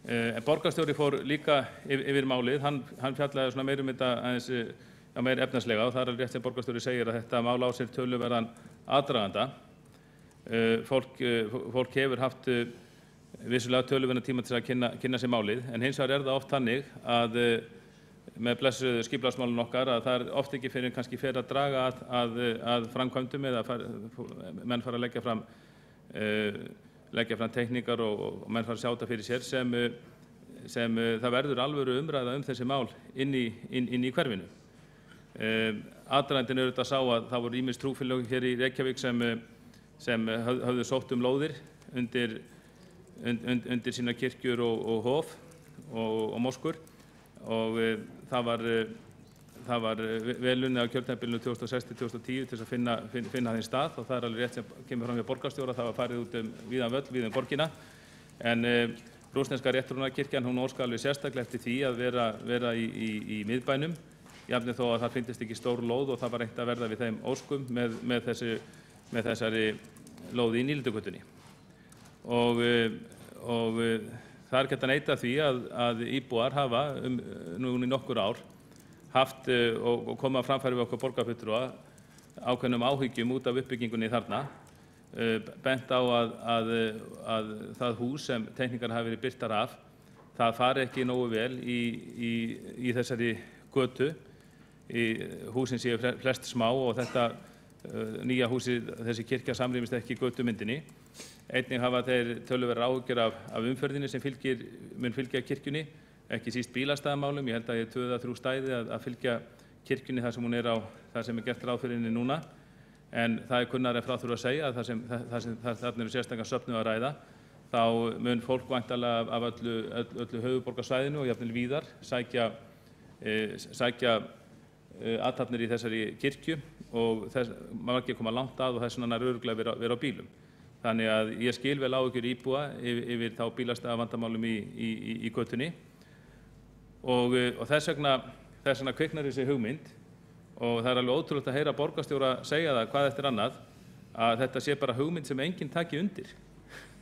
En borgarstjóri fór líka yfir málið, hann fjallaði svona meira þetta aðeins meira efnislega og það rétt sem borgarstjóri segir að þetta mál á sér töluverðan aðdraganda. Fólk hefur haft vissulega töluverðan tíma til að kynna sér málið, en hins vegar það oft þannig að með blessuðu skipulagsmálin okkar að það oft ekki fyrir kannski fer að draga að framkvæmdum eða menn fara að leggja fram teikningar og menn fara að sjá þetta fyrir sér sem það verður alvöru umræða þessi mál inn í hverfinu. Aðdragandinn auðvitað sá að það voru ýmis trúfélög hér í Reykjavík sem höfðu sótt lóðir undir sína kirkjur og hof og moskur og það var vel unnið á kjörtímabilinu 2006–2010 til að finna þeim stað og það alveg rétt sem kemur fram hjá borgarstjóra, það var farið út víðan völl, víðan borgina en rússneska réttrúnaðarkirkjan hún óska alveg sérstaklega eftir því að vera í miðbænum, jafnvel þó að það fyndist ekki stór lóð og það var reynt að verða við þeim óskum með þessari lóði í Nýlendugötunni og það ekki hægt að neita því að íbúar hafa núna í nokkur ár haft og koma að framfæri við okkur borgarfulltrúa ákveðnum áhyggjum út af uppbyggingunni þarna, bent á að það hús sem teikningar hafi verið birtar af, það fari ekki nógu vel í þessari götu, húsin séu flest smá og þetta nýja húsi, þessi kirkja samrýmist ekki götumyndinni. Einnig hafa þeir töluverðar áhyggjur af umferðinni sem mun fylgja kirkjunni, ekki síst bílastæðamálum. Ég held að ég 2 eða 3 stæði að fylgja kirkjunni þar sem hún er á, þar sem gert ráð fyrir henni núna. En það kunnara frá þurfa að segja að þarna eru sérstaklega söfnuð að ræða, þá mun fólk væntanlega af öllu höfuðborgarsvæðinu og jafnvel víðar sækja athafnir í þessari kirkju og margir koma langt að og þess vegna er örugglega vera á bílum. Þannig að ég skil vel áhyggjur íbúa yfir þá bílastæðavandamálum í götunni og þess vegna kviknar þessi hugmynd og það er alveg ótrúlegt að heyra borgarstjóra segja það hvað eftir annað að þetta sé bara hugmynd sem enginn taki undir.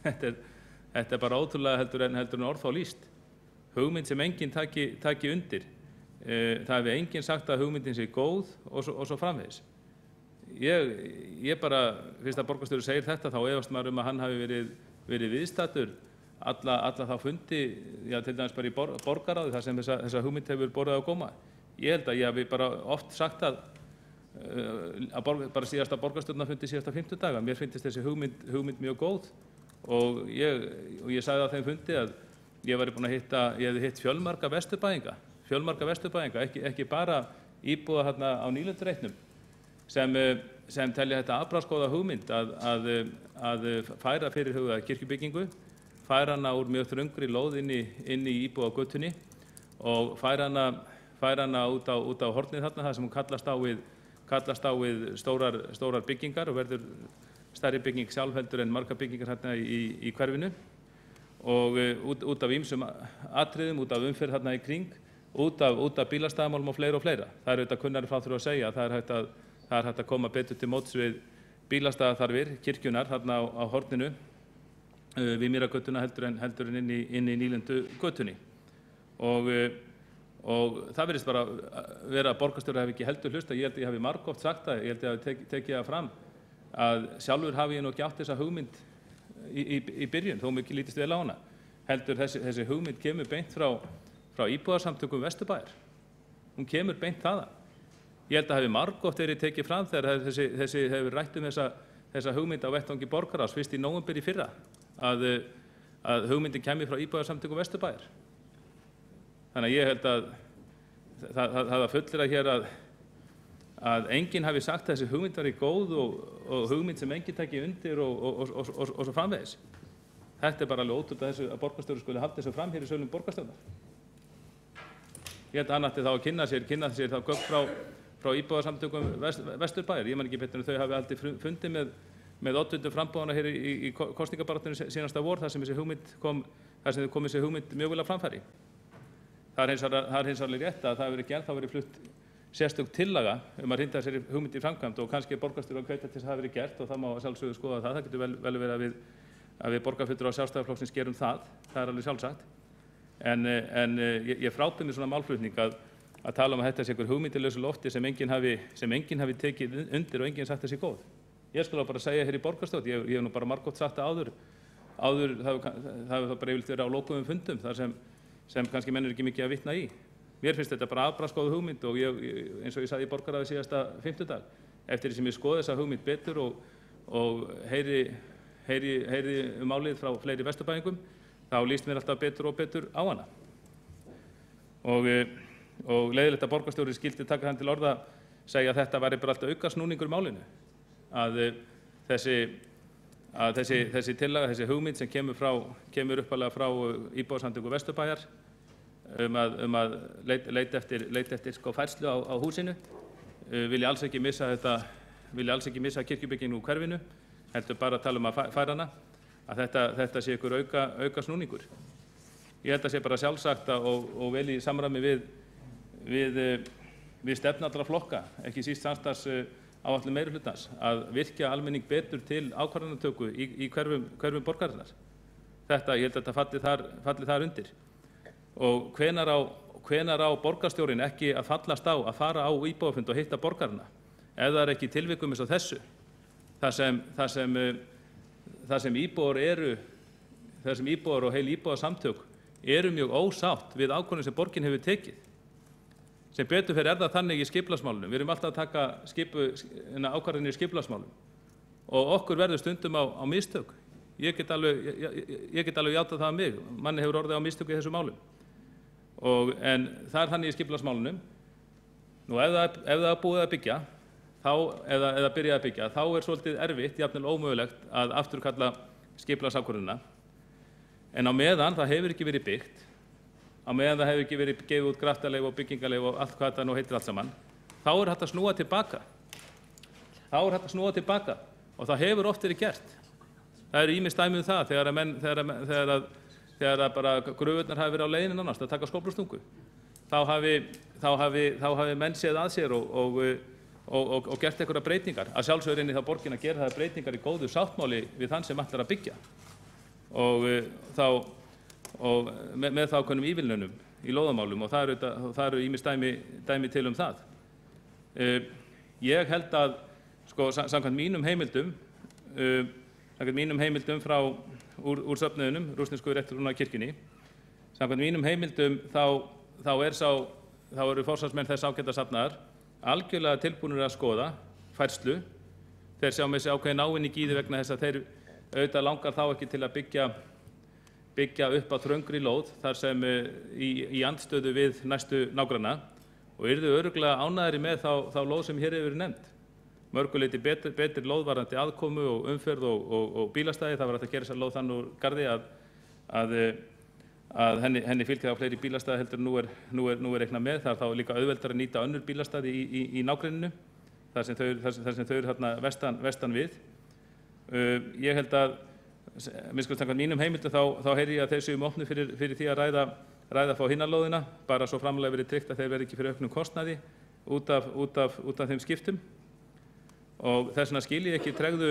Þetta er bara ótrúlega heldur en orð á lýst. Hugmynd sem enginn taki undir. Það hefur enginn sagt að hugmyndin sé góð og svo framvegis. Ég bara, fyrst að borgarstjóri segir þetta, þá efast maður að hann hafi verið viðstaddur alla þá fundi, já, til dæmis bara í borgarráði þar sem þessa hugmynd hefur borið á góma. Ég held að ég hafi bara oft sagt bara síðasta borgarstjórnarfundi síðasta 50 daga. Mér finnst þessi hugmynd mjög góð og ég sagði á þeim fundi að ég hefði hitt fjölmarga vesturbæinga, ekki bara íbúa hérna á Nýlendureitnum sem telja þetta afbragðsgóða hugmynd að færa fyrirhugaða kirkjubyggingu, færa hana úr mjög þröngri lóð inn í íbúagötunni og færa hana út á hornið þarna þar sem hún kallast á við stórar byggingar og verður stærri bygging sjálf heldur en margar byggingar hérna í hverfinu og út af ýmsum atriðum, út af umferð hérna í kring, út af bílastæðamálum og fleira. Það er auðvitað kunnari frá þurfa að segja að það er hægt að koma betur til móts við bílastæðaþarfir kirkjunar þarna á horninu við Mýragötuna heldur en inn í Nýlendugötunni og það virðist bara vera að borgarstjóri hafi ekki heldur hlusta. Ég held að ég hafi margoft sagt það, ég held að ég hafi tekið það fram að sjálfur hafi ég nú ekki átt þessa hugmynd í byrjun, þó mikið lítist vel á hana. Heldur þessi hugmynd kemur beint frá íbúðarsamtökum Vesturbæjar. Hún kemur beint þaðan. Ég held að hafi margoft verið tekið fram þegar þessi hefur rætt þessa hugmynd á vettvangi borgarráðs fyrst í nóvember í fyrra að hugmyndin kemur frá íbúðarsamtökum Vesturbæjar. Þannig að ég held að það fullra hér að enginn hafi sagt að þessi hugmynd var í góð og hugmynd sem enginn taki undir og svo framvegis. Þetta er bara alveg ótrúlega að borgarstjóri skuli halda þessu fram hér í sölum borgarstjórnar. Ég held að hann ætti þá að kynna sér þá gögn frá íbúðarsamtökum Vesturbæjar. Ég man ekki betur en þau hafi aldrei fundið með oddvitum frambúðana hér í kosningabaráttunni síðasta vor þar sem þessi hugmynd kom þessi hugmynd mjög vel að framfæri. Það er hins vegar rétt að það hefur ekki ennþá verið flutt sérstök tillaga að hrinda þessari hugmynd í framkvæmd og kannski er borgarstjóri að hvetja til þess að það hafi verið gert og það má sjálfsögðu skoða það. Það getur vel verið að við borgarfulltrúar Sjálfstæðisflokksins gerum það er alveg sjálfsagt. En ég frábið mér svona málflutning að tala að þetta sé einhver hugmyndilausu lofti sem enginn hafi tekið undir og enginn sagt þessi góð. Ég skal bara segja hér í borgarstjórn, ég hef nú bara margoft sagt það áður það hefur bara yfirleitt verið á lokuðum fundum þar sem kannski menn ekki mikið að vitna í. Mér finnst þetta bara afbragðsgóð hugmynd og eins og ég sagði í borgarráði síðasta fimmtudag, eftir því sem ég skoði þessa hugmynd betur og heyri málið frá fleiri vesturbæingum, þá líst mér alltaf betur og betur á hana. Og leiðilegt að borgarstjóri skildi taka hann til orða, segja að þetta væri bara alltaf aukasnúningur í málinu. Að þessi tillaga, þessi hugmynd sem kemur uppalega frá íbúasamtökum Vesturbæjar að leita eftir færslu á húsinu, vilja alls ekki missa kirkjubyggingu úr hverfinu, heldur bara að tala um að færa hana, að þetta sé ykkur auka snúningur. Ég held að sé bara sjálfsagt og vel í samræmi við stefnu allra flokka, ekki síst samstarfs áætlun meirihlutans, að virkja almenning betur til ákvarðanatöku í hverfum borgarinnar. Ég held að þetta falli þar undir. Og hvenær á borgarstjórinn ekki að fallast á að fara á íbúafund og hitta borgarina, ef það er ekki tilvikum eins og þessu, þar sem íbúar og heil íbúasamtök eru mjög ósátt við ákvörðun sem borgin hefur tekið. Sem betur fyrir það þannig í skipulagsmálunum. Við erum alltaf að taka ákvarðanir í skipulagsmálum og okkur verður stundum á mistök. Ég get alveg játað það að mig. Manni hefur orðið á mistök í þessu málum. En það er þannig í skipulagsmálunum. Nú ef það er búið að byggja, eða byrjað að byggja, þá er svolítið erfitt, jafnvel ómögulegt að afturkalla skipulagsákvörðunina. En á meðan það hefur ekki verið byggt, á meðan það hefur ekki verið gefið út graftarleyfi og byggingarleyfi og allt hvað þetta nú heitir allt saman, þá er hægt að snúa tilbaka. Og það hefur oft verið gert. Það eru ýmis dæmi um það þegar bara gröfurnar hafi verið á leiðinni nánast að taka skóflustungu. Þá hafi menn séð að sér og gert einhverjar breytingar. Að sjálfsögðu er inni þá borgin að gera það breytingar í góðu sáttmáli við þann sem ætlar að byggja. Og með þá ákveðnum ívilnunum í lóðamálum og það eru ýmis dæmi til um það. Ég held að, samkvæmt mínum heimildum úr söfnuðunum, rússnesku réttartrúnaðarkirkjunni, samkvæmt mínum heimildum þá eru forsvarsmenn þess ágæta safnaðar algjörlega tilbúnir að skoða færslu. Þeir sjá með sig ákveðin ávinning í því vegna þess að þeir auðvitað langar þá ekki til að byggja upp á þröngri lóð þar sem í andstöðu við næstu nágranna og yrðu örugglega ánægðari með þá lóð sem hér hefur verið nefnd. Mörguleyti betri lóðvarandi aðkomu og umferð og bílastæði. Það var hægt að gera þessa lóð þannig úr garði að henni fylgir á fleiri bílastæði heldur nú er reiknað með. Það er þá líka auðveldara að nýta önnur bílastæði í nágrenninu þar sem þau eru þarna vestan við. Ég held að samkvæmt mínum heimildum þá heyri ég að þeir séu opnir fyrir því að ræða fá hinna lóðina, bara svo framlega verið tryggt að þeir verði ekki fyrir auknum kostnaði út af þeim skiptum. Og þess vegna skil ég ekki tregðu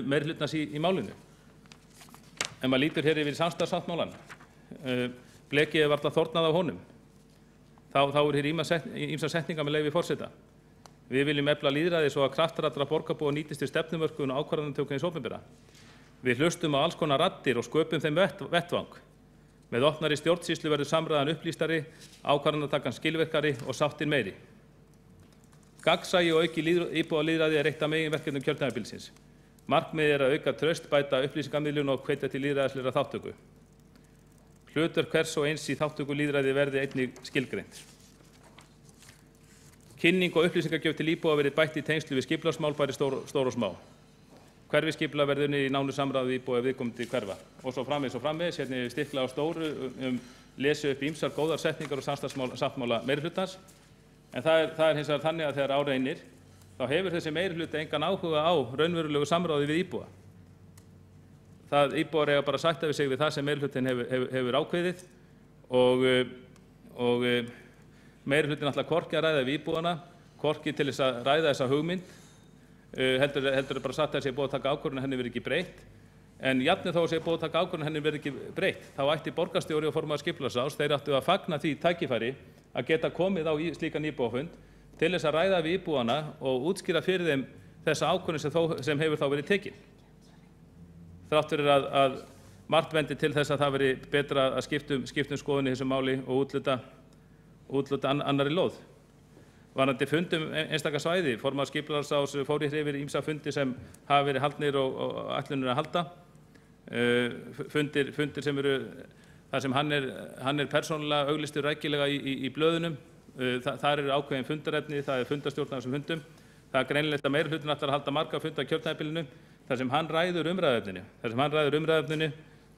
meirihlutans í málinu. Ef maður lítur hér yfir samstarfssáttmálann, blekið er varla þornað af honum. Þá er hér ýmsar setningar með leyfi forseta. Við viljum efla lýðræði svo að kraftar allra borgarbúa nýtist til stefnumörkun og ákvarðanatöku hins opinbera. Við hlustum á alls konar raddir og sköpum þeim vettvang. Með opnari stjórnsýslu verður samræðan upplýstari, ákvarðanatakan skilvirkari og sáttin meiri. Gagnsæi og auki íbúalýðræði er eitt af meginverkefnum kjörtímabilsins. Markmiðið er að auka traust, bæta upplýsingamiðlun og hvetja til lýðræðislegrar þátttöku. Hlutverk hvers og eins í þátttöku lýðræði verði einnig skilgreint. Kynning og upplýsingagjöf til íbúa verði bætt í tengslu við skipulagsmál bæði stór og smá. Hverfiskipulag verður unnið í nánu samráði við íbúa viðkomandi hverfa. Og svo framvegis, hérna stiklað á stóru lesi upp ýmsar góðar setningar og samstarfssáttmála meirihlutans. En það er hins vegar þannig að þegar á reynir, þá hefur þessi meirihluti engan áhuga á raunverulegu samráði við íbúa. Íbúar eiga bara að sætta við sig við það sem meirihlutin hefur ákveðið og meirihlutin ætlar hvorki að ræða við íbúana, hvorki til þess að ræða þessa hugmynd, heldur er bara satt að þessi búið að taka ákvörðun henni verið ekki breytt. En jafnvel þó að þessi búið að taka ákvörðun henni verið ekki breytt, þá ætti borgarstjóri og formaður skipulagsráðs, þeir áttu að fagna því tækifæri að geta komið á slíkan íbúafund til þess að ræða við íbúana og útskýra fyrir þeim þessa ákvörðun sem hefur þá verið tekin. Þrátt fyrir að margt bendi til þess að það veri betra að skiptum skoðun í þessu máli og útluta annarri lóð. Varðandi fundum einstaka svæði, formaður skipulagsráðs fór yfir ýmsa fundi sem hafa verið haldnir og ætlunin að halda. Fundir sem eru þar sem hann er persónulega auglýstur rækilega í blöðunum. Þar eru ákveðin fundarefni, það fundarstjórn á þessum fundum. Það er greinilegt að meirihlutinn ætlar að halda marga funda á kjörtímabilinu þar sem hann ræður umræðuefninu.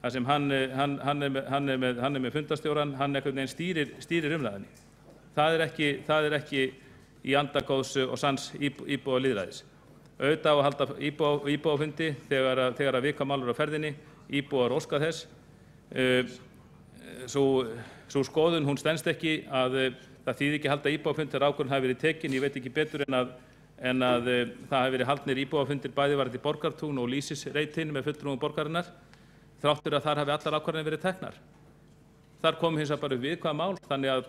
Þar sem hann er með fundarstjórann, hann einhvern veginn stýrir umræðunni. Það er ekki í anda góðs og sanns íbúa lýðræðis. Auðvitað á að halda íbúafundi þegar viðkvæm mál eru á ferðinni, íbúar óska þess. Sú skoðun hún stenst ekki að það þýði ekki að halda íbúafund þegar ákvörðun hafi verið tekin. Ég veit ekki betur en að það hafi verið haldnir íbúafundir bæði varðandi Borgartún og Lýsisreitinn með fulltrúum borgarinnar, þrátt fyrir að þar hafi allar ákvarðanir verið teknar. Þar kom hins vegar bara upp viðkvæm mál, þannig að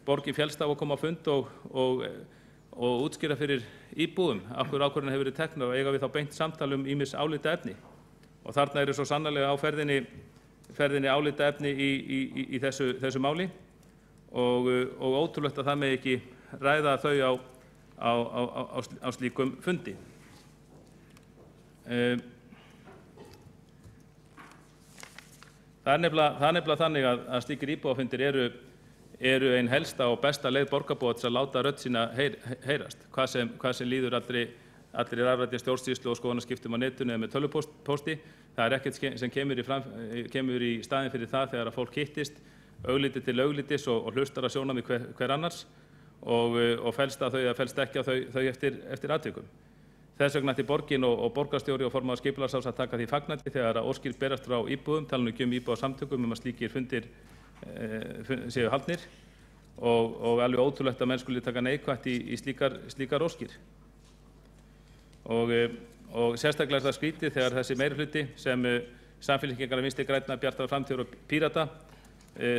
borgin féllst á að koma á fund og útskýra fyrir íbúum af hverju ákvörðanir hefur verið teknar og eiga við þá beint samtal ýmis álitaefni. Og þarna eru svo sannarlega á ferðinni álitaefni í þessu máli og ótrúlegt að það megi ekki ræða þau á slíkum fundi. Það er nefnilega þannig að slíkir íbúafundir eru ein helsta og besta leið borgarbúa til að láta rödd sína heyrast, hvað sem líður allri rafrænni stjórnsýslu og skoðanaskiptum á netinu eða með tölvupósti. Það er ekkert sem kemur í staðinn fyrir það þegar að fólk hittist, augliti til auglitis og hlustar að sjónarmið hver annars og fellst ekki á þau eftir atvikum. Þess vegna ætti borgin og borgarstjóri og formaður skipulagsráðs að taka því fagnandi þegar að óskir berast frá íbúum, tala nú ekki um íbúasamtökum að slíkir fundir séu haldnir og alveg ótrúlegt að menn skuli taka neikvætt í slíkar óskir. Og sérstaklega er það skrítið þegar þessi meirihluti sem Samfylkingar, Vinstri grænna, Bjartar framtíðar og Pírata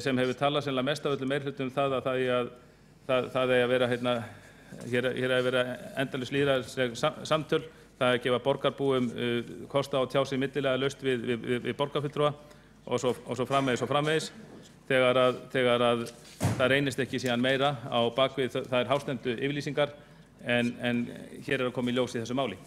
sem hefur talað sennilega mest af öllum meirihlutum það eigi að vera hér að vera endalaus lýðræðisleg samtöl, það að gefa borgarbúum kosta á tjá sig millilega laust við borgarfulltrúa og svo framvegis þegar að það reynist ekki síðan meira á bakvið þær hástemmdu yfirlýsingar en hér er að koma í ljós í þessu máli.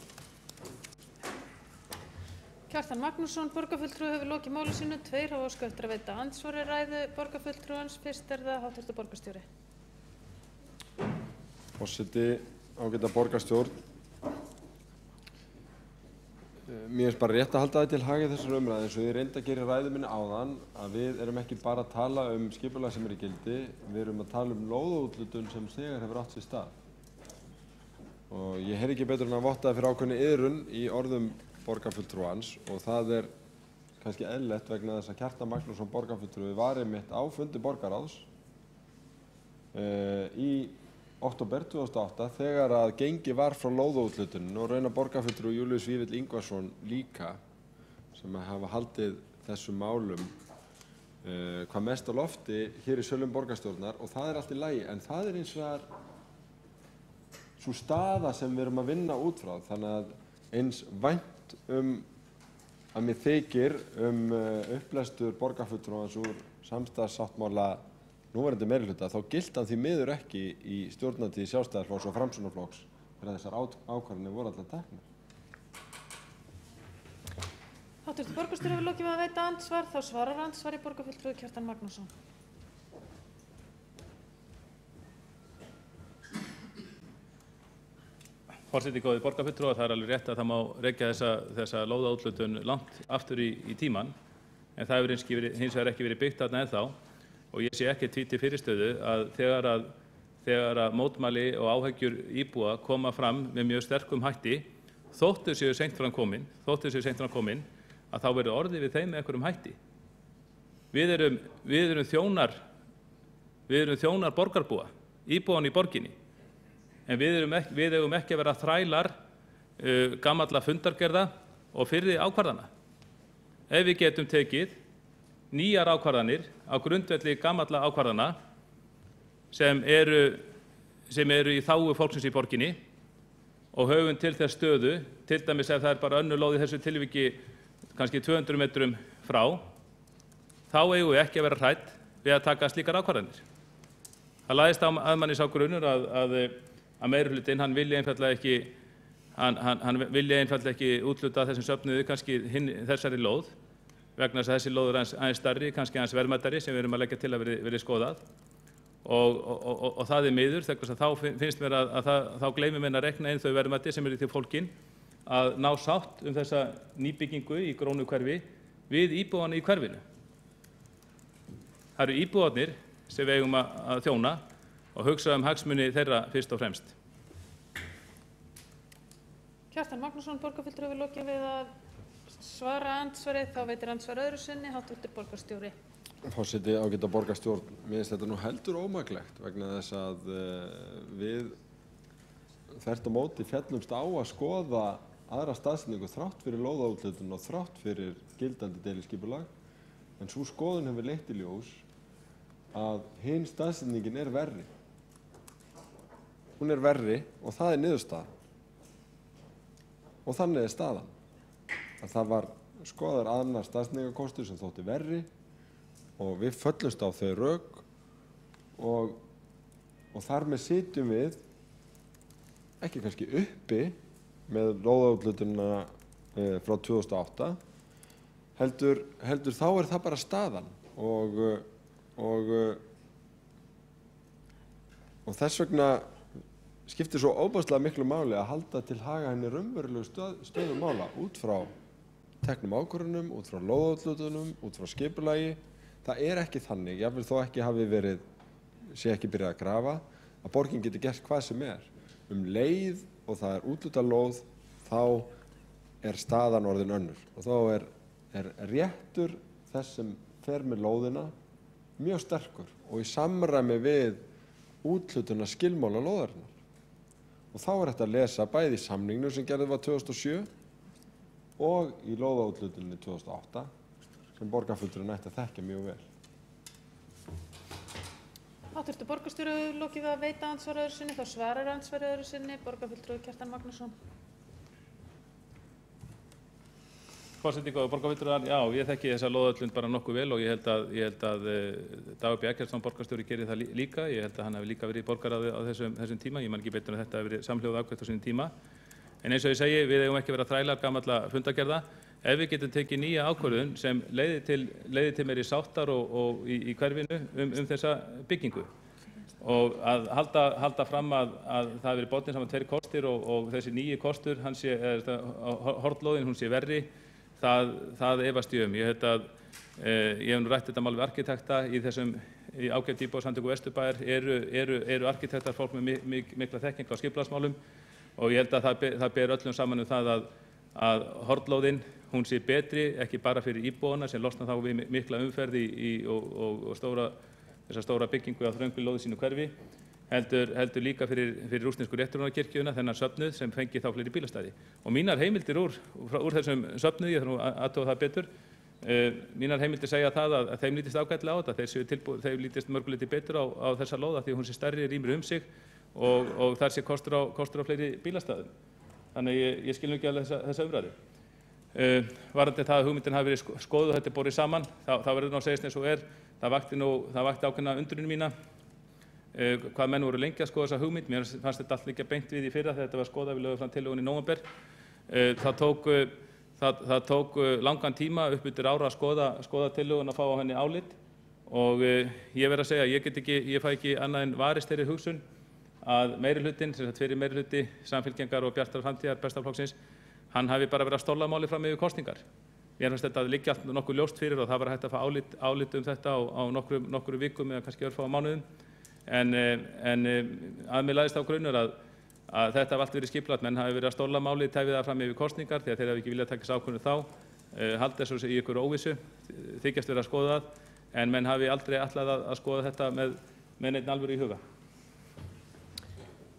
Kjartan Magnússon, borgarfulltrúi, hefur lokið máli sínu. 2 hafa óskað eftir að veita andsvari ræðu borgarfulltrúans. Fyrst er það hv. borgarstjóri. Forseti, ágæta borgarstjórn. Mér finnst bara rétt að halda það til haga þessar umræðu eins og ég reyndi að gera í ræðu minni áðan að við erum ekki bara að tala um skipulag sem er í gildi, við erum að tala um lóðaúthlutun sem þegar hefur átt sér stað. Og ég heyri ekki betur en að votta fyrir ákveðinni iðrun í orðum borgarfulltrúans og það er kannski eðlilegt vegna þess að Kjartan Magnússon borgarfulltrúi var einmitt á fundi borgarráðs í október 2008 þegar að gengi var frá lóðaúthlutunin og raunar borgarfulltrúi Júlíus Vífill Ingvarsson líka sem hafa haldið þessum málum hvað mest á lofti hér í sölum borgarstjórnar og það er allt í lagi en það er eins vegar sú staða sem við erum að vinna út frá þannig að eins vænt að mér þykir upplestur borgarfulltrúans úr samstarfssáttmála núverandi meirihluta þá gilti hann því miður ekki í stjórnartíð Sjálfstæðisflokks og Framsóknarflokks þegar þessar ákvarðanir voru allar teknar. Hv. borgarstjóri hefur lokið við að veita andsvar. Þá svarar andsvari borgarfulltrúi Kjartan Magnússon. Forseti, góðir borgarfulltrúar, það er alveg rétt að það má rekja þessa lóðaúthlutun langt aftur í tímann en það hefur hins vegar ekki verið byggt þarna ennþá. Og ég sé ekki því til fyrirstöðu að þegar að mótmæli og áhyggjur íbúa koma fram með mjög sterkum hætti, þóttu séu seint fram komin, að þá verður orðið við þeim með einhverjum hætti. Við erum þjónar borgarbúa, íbúan í borginni, en við eigum ekki að vera þrælar gamalla fundargerða og fyrri ákvarðana. Ef við getum tekið nýjar ákvarðanir á grundvelli gamalla ákvarðana sem eru í þágu fólksins í borginni og höfum til þess stöðu, til dæmis ef það er bara önnur lóð í þessu tilviki kannski 200 metrum frá, þá eigum við ekki að vera hrædd við að taka slíkar ákvarðanir. Það lagðist að manni sá grunur að meirihlutinn, hann vilji einfaldlega ekki útluta þessum söfnuði kannski þessari lóð, vegna þess að þessi lóð er aðeins stærri, kannski aðeins verðmætari, sem við erum að leggja til að verði skoðað. Og það er miður, þegar þá finnst mér að þá gleymir menn að rekna inn þau verðmæti sem eru til fólkin að ná sátt þessa nýbyggingu í grónu hverfi við íbúana í hverfinu. Það eru íbúarnir sem við eigum að þjóna og hugsa hagsmuni þeirra fyrst og fremst. Kjartan Magnússon, borgarfulltrúi, hefur lokið við að svara andsvarið, þá veitir andsvar öðru sinni, hv. borgarstjóri. Forseti, ágæta borgarstjórn, mér finnst þetta nú heldur ómaklegt vegna þess að við þvert á móti féllumst á að skoða aðra staðsetningu þrátt fyrir lóðaúthlutun og þrátt fyrir gildandi deiliskipulag, en sú skoðun hefur leitt í ljós að hin staðsetningin er verri. Hún er verri og það er niðurstaðan. Og þannig er staðan. Að það var skoðar annar staðsetningarkostur sem þótti verri og við föllumst á þau rök og þar með sitjum við ekki kannski uppi með lóðaúthlutunina frá 2008, heldur þá er það bara staðan og þess vegna skiptir svo óbærslega miklu máli að halda til haga henni raunverulegu stöðu mála út frá teknum ákvörðunum, út frá lóðaúthlutunum, út frá skipulagi. Það er ekki þannig, jafnvel þó ekki sé ekki byrjað að grafa, að borgin getur gert hvað sem er. Leið og það er úthlutað lóð, þá er staðan orðin önnur og þá er réttur þess sem fer með lóðina mjög sterkur og í samræmi við úthlutuna skilmála lóðarinnar. Og þá er þetta að lesa bæði í samningnum sem gerðið var 2007 og í lóðaúthlutuninni 2008 sem borgarfulltrúinn ætti að þekkja mjög vel. Hv. borgarstjóri, hefur lokið við að veita andsvar öðru sinni, þá svarar andsvar öðru sinni, borgarfulltrúi Kjartan Magnússon. Forseti, góður borgarfulltrúar, já, ég þekki þessa lóðaúthlutun bara nokkuð vel og ég held að Dagur B. Eggertsson borgarstjóri gerir það líka. Ég held að hann hafi líka verið í borgarráði á þessum tíma. Ég man ekki betur en þetta hafi verið samhljóða afgreitt á sínum tíma. En eins og ég segi, við eigum ekki að vera þrælar gamalla fundargerða. Ef við getum tekið nýja ákvörðun sem leiðir til meiri sáttar og í hverfinu þessa byggingu og að halda fram að það hafi verið botin saman 2 kostir og þessi nýji kostur, hornlóðin, hún sé verri, það efast ég Ég hef nú rætt þetta mál við arkitekta í ágætt íbúasamtöku Vesturbæjar, eru arkitektar fólk með mikla þekking á skipulagsmálum og ég held að það ber öllum saman það að hornlóðin, hún sé betri, ekki bara fyrir íbúana sem losna þá við mikla umferð og þessa stóra byggingu á þröngri lóði sínu hverfi, heldur líka fyrir rússnesku réttarhúsakirkjuna, þennan söfnuð sem fengi þá fleiri bílastæði. Og mínar heimildir úr þessum söfnuði, ég þarf nú að athuga það betur, mínar heimildir segja það að þeim lítist ágætlega á þetta, þeim lítist mörguleiti betur á þessa lóða því hún sé stærri, rýmri sig og þar sé kostur á fleiri bílastæðum. Þannig ég skil nú ekki alveg þessa umræðu. Varðandi það að hugmyndin hafi verið skoðuð og þetta borið saman, þá verður nú að segjast eins og það vakti ákveðna undrun mína hvað menn voru lengi að skoða þessa hugmynd. Mér fannst þetta allt líka beint við í fyrra þegar þetta var skoðað, við lögðum fram tillögunni í nóvember. Það tók langan tíma upp undir ára að skoða tillögun og fá á henni álit og ég verð að segja, ég fæ ekki annað en varist þeirri hugsun að meirihlutinn, sem sagt fyrir meirihluti Samfylkingar og Bjartrar framtíðar Bestaflokksins, hann hafi bara verið að stóla máli fram yfir kosningar. Mér finnst þetta að liggja allt nokkuð ljóst fyrir og það var hægt að fá álit þetta á nokkru vikum eða kannski örfáum mánuðum. En að mér lagðist á grunur að þetta hafi allt verið skipulagt, menn hafi verið að stóla máli, tefið það fram yfir kosningar því að þeir hafi ekki viljað taka ákvörðun þá, halda þessu í ykkur óvissu, þykjast verið að skoða það, en menn hafi aldrei ætlað að skoða þetta með neitt alvöru í huga.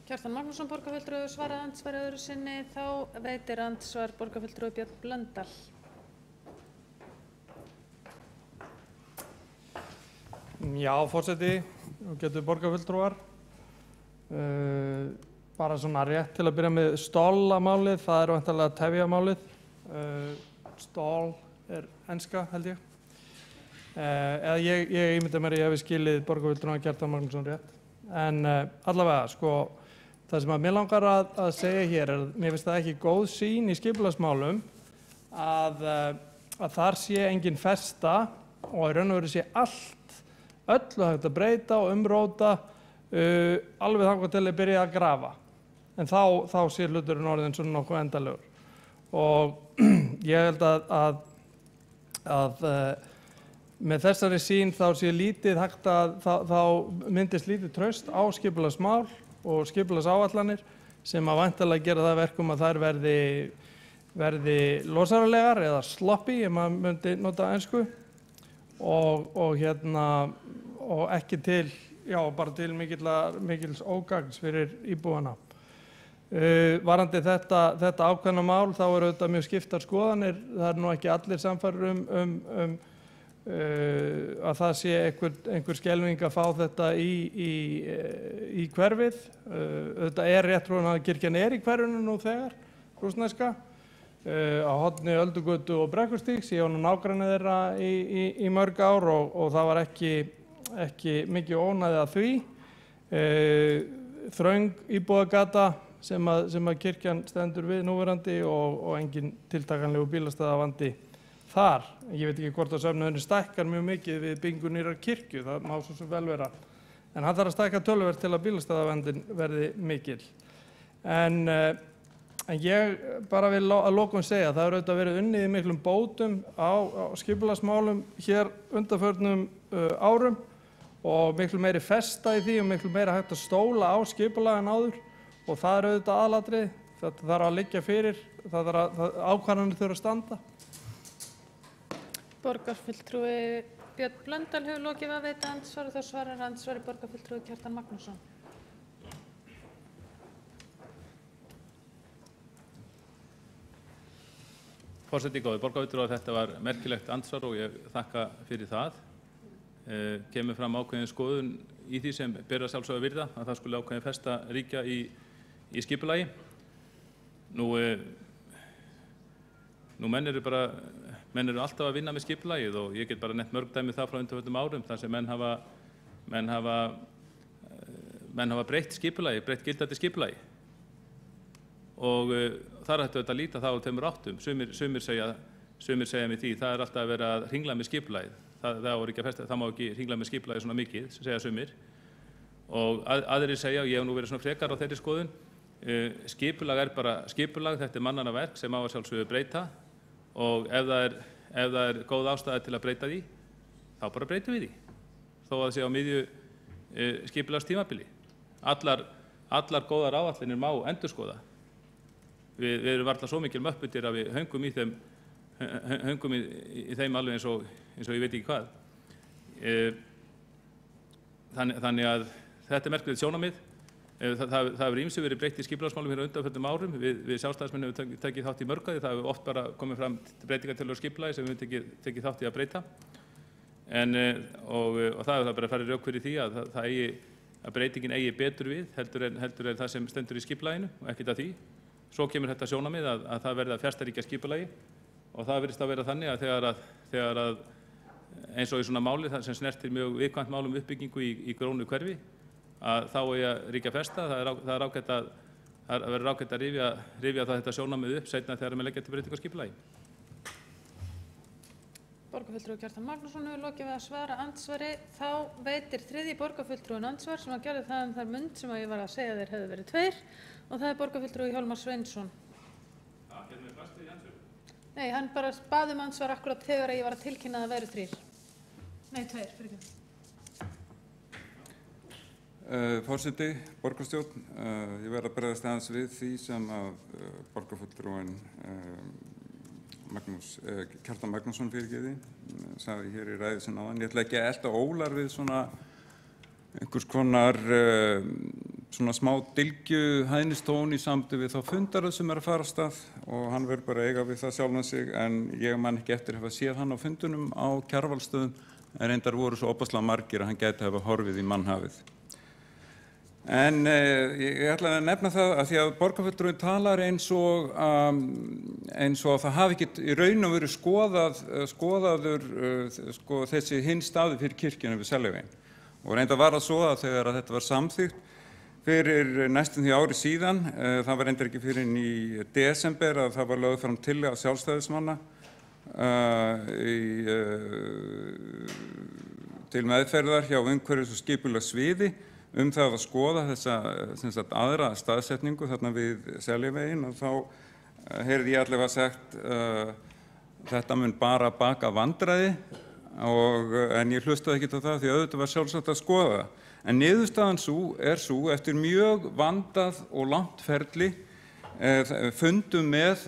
Kjartan Magnússon, borgarfulltrúi, svarað andsvar öðru sinni, þá veitir andsvar borgarfulltrúi Björn Blöndal. Já, forseti, getur borgarfulltrúar. Bara svona rétt til að byrja með stólamálið, það er væntanlega tefjamálið. Stól er enska, held ég. Eða ég ímynda mér að ég hefi skilið borgarfulltrúan Kjartan Magnússon rétt. En allavega, sko, það sem að mér langar að segja hér er að mér finnst það ekki góð sýn í skipulagsmálum að þar sé engin festa og í raun og veru sé öllu hægt að breyta og umróta alveg þangað til að byrja að grafa. En þá sé hluturinn orðinn svona nokkuð endalegur. Og ég held að með þessari sýn þá sé lítið hægt að þá myndist lítið traust á skipulagsmál og skipulagsáætlanir sem að væntanlega gera það verkum að þær verði losaralegar eða sloppy, ef maður myndi nota ensku, og ekki til, bara til mikils ógagns fyrir íbúana. Varðandi þetta ákveðna mál, þá eru auðvitað mjög skiptar skoðanir. Það er nú ekki allir sannfærðir að það sé einhver skelfing að fá þetta í hverfið. Auðvitað er réttrúnaðarkirkjan í hverfinu nú þegar, rússneska, á horni Öldugötu og Brekkustígs. Ég var nú nágranni þeirra í mörg ár og það var ekki mikið ónæði að því. Þröng íbúðagata sem að kirkjan stendur við núverandi og engin tiltakanlegu bílastæðavandi þar. Ég veit ekki hvort að söfnuðurinn stækkar mjög mikið við byggingu nýrrar kirkju, það má svo sem vel vera. En hann þarf að stækka töluvert til að bílastæðavandinn verði mikil. En ég bara vil að lokum segja að það hefur auðvitað verið unnið í miklum bótum á skipulagsmálum hér undanförnum árum og miklu meiri festa í því og miklu meira hægt að stóla á skipulag en áður. Og það er auðvitað aðalatriði, þetta þarf að liggja fyrir, ákvarðanir þurfa að standa. Borgarfulltrúi Björn Blöndal hefur lokið við að veita andsvar og þá svarar andsvari borgarfulltrúi Kjartan Magnússon. Forseti góði, borgarfulltrúi, þetta var merkilegt andsvar og ég þakka fyrir það. Kemur fram ákveðin skoðun í því sem ber að sjálfsögðu virða, að það skuli ákveðin festa ríkja í skipulagi. Nú menn eru alltaf að vinna með skipulagið og ég get bara nefnt mörg dæmi það frá undanförnum árum þar sem menn hafa breytt skipulagi, breytt gildandi skipulagi. Og þar ættu að líta það á tveimur áttum. Sumir segja með því, það er alltaf að vera að hringla með skipulagið. Það má ekki hringla með skipulagið svona mikið, segja sumir. Og aðrir segja, og ég hef nú verið svona frekar á þeirri skoðun, skipulag er bara skipulag, þetta er mannanna verk sem á að sjálfsögðu breyta og ef það er góð ástæða til að breyta því, þá bara breytum við því. Þó að það sé á miðju skipulagstímabili. Allar góðar áætlanir má endurskoða. Við erum varla svo mikil möpputir að við höngum í þeim alveg eins og ég veit ekki hvað. Þannig að þetta er merkilegt sjónarmið. Það hefur ýmsu verið breytt í skipulagsmálum hér á undanförnum árum. Við sjálfstæðismenn hefur tekið þátt í mörg af því. Það hefur oft bara komið fram breytingartillögur á skipulagi sem við höfum tekið þátt í að breyta. Og það hefur bara farið rök fyrir því að breytingin eigi betur við heldur en það sem stendur í skipulaginu og ekkert að því. Svo kemur þetta sjónarmið að það verði að fjarstaríkja skipulagi og það virðist að vera þannig að þegar að eins og í svona máli sem snertir mjög viðkvæmt málum uppbyggingu í grónu hverfi að þá eigi að ríkja festa. Það verður ágætt að rifja þetta sjónarmið upp seinna þegar við leggja til breytingu á skipulagi. Borgarfulltrúi Kjartan Magnússon hefur lokið við að svara andsvari. Þá veitir þriðji borgarfulltrúin andsvar sem að gerði það þar mund sem að ég var að segja þeir hefðu verið 2 og það er borgarfulltrúi Hjálmar Sveinsson. Nei, hann bara baði andsvar akkurat þegar ég var að tilkynna að það væru 3. Nei, 2, fyrir ekki. Forseti, borgarstjórn, ég verð að bregðast aðeins við því sem að borgarfulltrúin Kjartan Magnússon sagði hér í ræðu sinni áðan. Ég ætla ekki að elta ólar við svona einhvers konar svona smá dylgju hæðnistón í samdi við þá fundaröð sem að fara af stað og hann verður bara eiga við það sjálfan sig en ég man ekki eftir að hafa séð hann á fundunum á Kjarvalsstöðum en reyndar voru svo opaslega margir að hann gæti hafa horfið í mannhafið. En ég ætla að nefna það að því að borgarfulltrúin talar eins og það hafi ekki í raun og veru skoðaður þessi hinn staði fyrir kirkjunum við Seljaveginn. Og reynda var það svo að þegar að þetta var samþykkt fyrir næstum því ári síðan, það var reyndar ekki fyrir í desember að það var lögð fram tillaga sjálfstæðismanna til meðferðar hjá umhverfis- og skipulagssviði það að skoða þessa aðra staðsetningu þarna við Seljaveginn, og þá heyrði ég allavega sagt þetta mun bara baka vandræði, en ég hlustaði ekkert á það því auðvitað var sjálfsagt að skoða það. En niðurstaðan er sú eftir mjög vandað og langt ferli, fundum með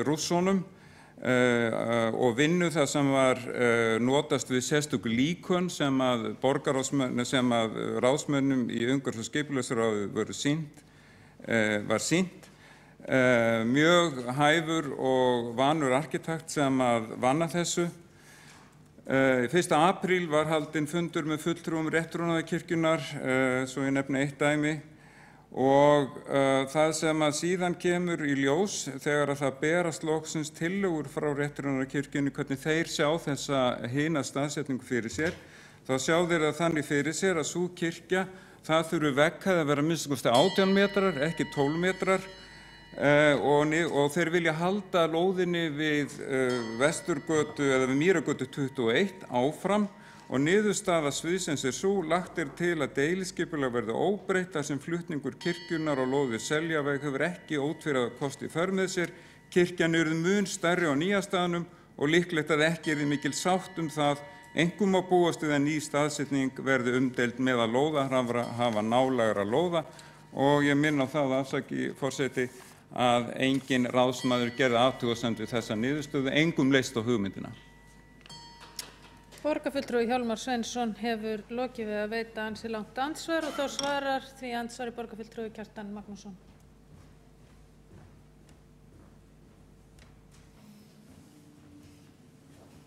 Rússunum og vinnu það sem var notast við sérstök líkön sem að ráðsmönnum í umhverfis- og skipulagsráði var sýnt. Mjög hæfur og vanur arkitekt sem að vanna þessu. 1. apríl var haldinn fundur með fulltrúum Rétttrúnaðarkirkjunnar, svo ég nefni eitt dæmi, og það sem að síðan kemur í ljós þegar að það berast loksins tillögur frá Rétttrúnaðarkirkjunni hvernig þeir sjá þessa hina staðsetningu fyrir sér, þá sjá þeir að þannig fyrir sér að sú kirkja, það þurfi vegghæð að vera minnst 18 metrar, ekki 12 metrar, og þeir vilja halda lóðinni við Vesturgötu eða við Mýragötu 21 áfram, og niðurstaða sviðsins sú, lagt til að deiliskipulag verði óbreytt þar sem flutningur kirkjunnar á lóð við Seljaveg hefur ekki ótvíræða kosti í för með sér. Kirkjan yrði mun stærri á nýja staðnum og líklegt að ekki yrði mikil sátt það, einkum má búast við að ný staðsetning verði umdeild með að lóðahafa nálægra lóða, og ég minni á það, afsaki forseti, að engin ráðsmaður gerði athugasemd við þessa niðurstöðu, engum leist á hugmyndina. Borgarfulltrúi Hjálmar Sveinsson hefur lokið við að veita ansi langt andsvar og þá svarar því andsvari borgarfulltrúi Kjartan Magnússon.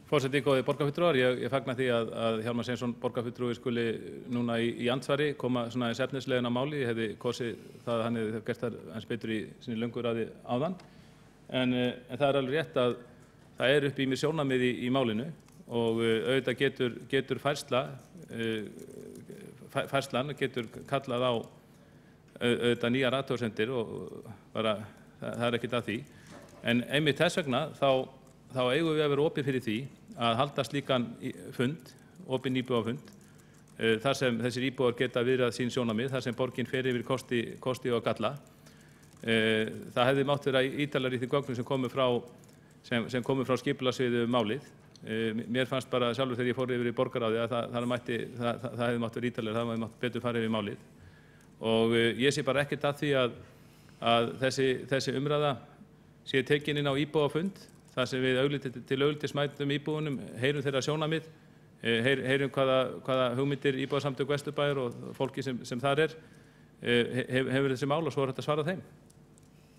Forseti, góðir borgarfulltrúar, ég fagna því að Hjálmar Sveinsson borgarfulltrúi skuli núna í andsvari koma svona í efnislegin á máli. Ég hefði kosið það að hann hefði gert það eins betur í sinni lönguræði áðan. En það er alveg rétt að það er uppi í mér sjónarmið í málinu, og auðvitað getur færslan getur kallað á auðvitað nýjar athugasemdir, og bara það er ekkert að því. En einmitt þess vegna þá eigum við að vera opið fyrir því að halda slíkan fund, opinn íbúafund, þar sem þessir íbúar geta viðrað sín sjónarmið, þar sem borgin fer yfir kosti og galla. Það hefði mátt vera ítarlegri í því gögnum sem komu frá skipulagssviði málið. Mér fannst bara sjálfur þegar ég fór yfir í borgarráði að það hefði mátt vera ítarlegri, það hefði mátt betur fara yfir málið. Og ég sé bara ekkert að því að þessi umræða sé tekin inn á íbúafund, þar sem við til auglitismætum íbúunum, heyrum þeirra sjónarmið, heyrum hvaða hugmyndir íbúasamtök Vesturbæjar og fólki sem þar hefur þessi mál, og svo þetta svara þeim.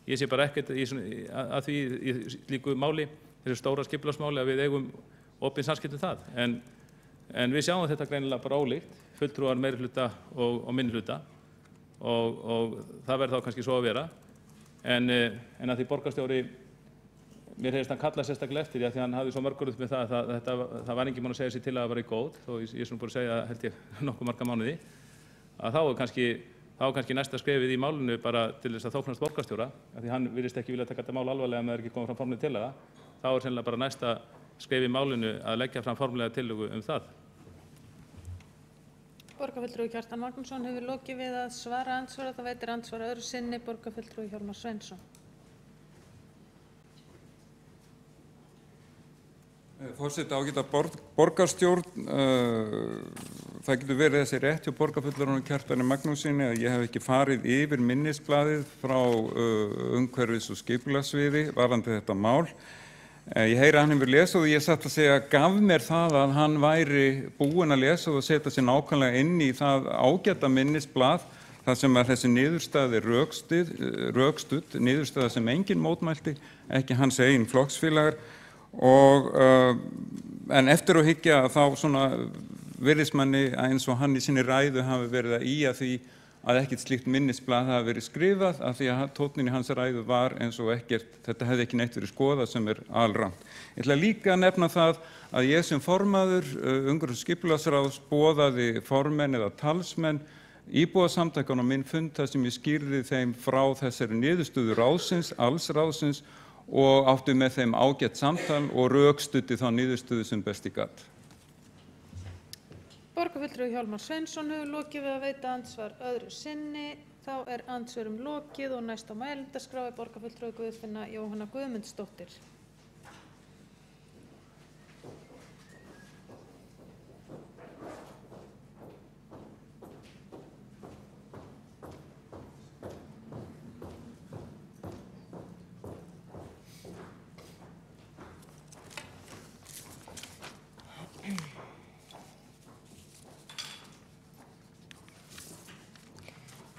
Ég sé bara ekkert að því í slíku máli, þessu stóra skipulagsmáli, að við eigum opin samskipti það. En við sjáum þetta greinilega bara ólíkt, fulltrúar meirihluta og minnihluta, og það verður þá kannski svo að vera. En að því borgarstjóri, mér hefðist hann kallað sérstaklega eftir, því hann hafði svo mörg orð með það að það var enginn búinn að segja sér til að það var í góð, þó ég er svona búinn að segja, held ég, nokkuð marga mánuði, að þá er kannski næsta skrefið í málinu bara til þess að þóknast borgarstjóra, því hann virðist ekki vilja taka þetta mál alvarlega með það er ekki komið fram formlega tillaga, þá er sennilega bara næsta skrefið í málinu að leggja fram formlega tillögu það. Borgarfulltrúi Kjartan Magnússon hefur lokið við að svara andsvara, það veitir andsvara öðru sinni borgarfulltrúi Hjálmar Sveinsson. Forseti, ágæta borgarstjórn, það getur verið þessi rétt hjá borgarfulltrúanum Kjartani Magnússyni að ég hef ekki farið yfir minnisblaðið frá umhverfis- og skipulagssviði varðandi þetta mál. Ég heyri að hann hefur lesið og ég satt að segja gaf mér það að hann væri búinn að lesa og setja sig nákvæmlega inn í það ágæta minnisblað þar sem að þessi niðurstaða er rökstudd, niðurstaða sem enginn mótmælti, ekki hans eigin flokksfélagar. En eftir að hyggja þá svona virðist manni eins og hann í sinni ræðu hafi verið að ýja því að ekkert slíkt minnisblað hafi verið skrifað af því að tónninn í hans ræðu var eins og ekkert, þetta hefði ekki neitt verið skoðað sem alrangt. Ég ætla líka að nefna það að ég sem formaður umhverfis- og skipulagsráðs boðaði formenn eða talsmenn íbúasamtakanna á minn fund þar sem ég skýrði þeim frá þessari niðurstöðu ráðsins, alls ráðsins og átti með þeim ágætt samtal og rökstuddi þá niðurstöðu sem best ég gat. Borgarfulltrúi Hjálmar Sveinsson hefur lokið við að veita andsvar öðru sinni. Þá andsvörum lokið og næst á mælendaskrá borgarfulltrúi Guðfinna Jóhanna Guðmundsdóttir.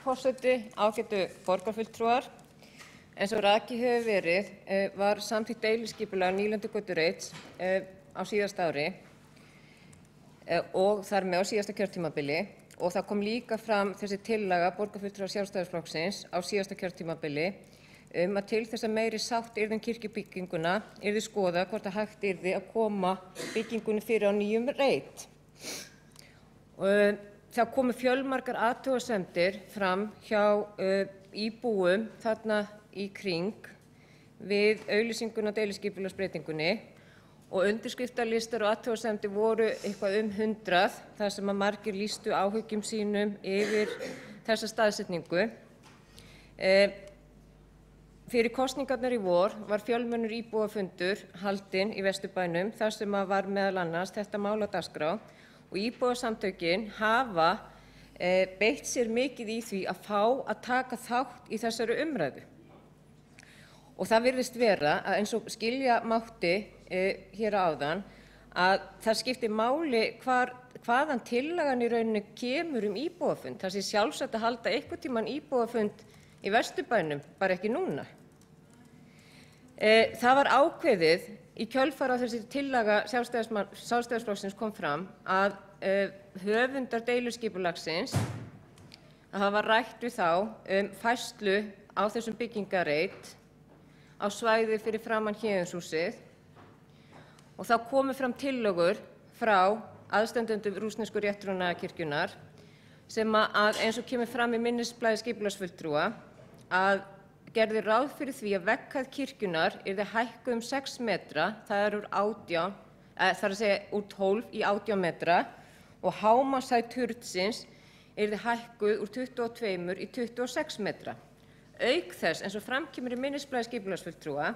Forseti, ágætu borgarfulltrúar. Eins og rakið hefur verið var samþykkt deiliskipulag Nýlendugötu Reits á síðasta ári og þar með á síðasta kjörtímabili og það kom líka fram þessi tillaga borgarfulltrúa Sjálfstæðisflokksins á síðasta kjörtímabili að til þess að meiri sátt yrði kirkjubygginguna yrði skoðað hvort að hægt yrði að koma byggingunni fyrir á nýjum reit. Það komu fjölmargar athugasemdir fram hjá íbúum þarna í kring við auglýsinguna á deiliskipulagsbreytingunni og undirskriftalistar og athugasemdir voru eitthvað 100 þar sem að margir lýstu áhyggjum sínum yfir þessa staðsetningu. Fyrir kosningarnar í vor var fjölmennur íbúafundur haldinn í Vesturbænum þar sem að var meðal annars þetta mál á dagskrá og íbúasamtökin hafa beitt sér mikið í því að fá að taka þátt í þessari umræðu. Og það virðist vera að eins og skilja mátti hér áðan að það skiptir máli hvaðan tillagan í rauninni kemur íbúafund. Það sé sjálfsagt að halda einhvern tímann íbúafund í Vesturbænum, bara ekki núna. Það var ákveðið í kjölfar á þessi tillaga Sjálfstæðisflokksins kom fram að höfundar deiliskipulagsins að hafa rætt við þá færslu á þessum byggingarreit á svæði fyrir framan Héðinshúsið og það komu fram tillögur frá aðstandendum rússnesku rétttrúnaðarkirkjunnar sem að eins og kemur fram í minnisblaði skipulagsfulltrúa að gerði ráð fyrir því að vegghæð kirkjunnar yrði hækkuð 6 metra, það er úr 12 í 18 metra og hámarkshæð turnsins yrði hækkuð úr 22 í 26 metra. Auk þess, eins og fram kemur í minnisblaði skipulagsfulltrúa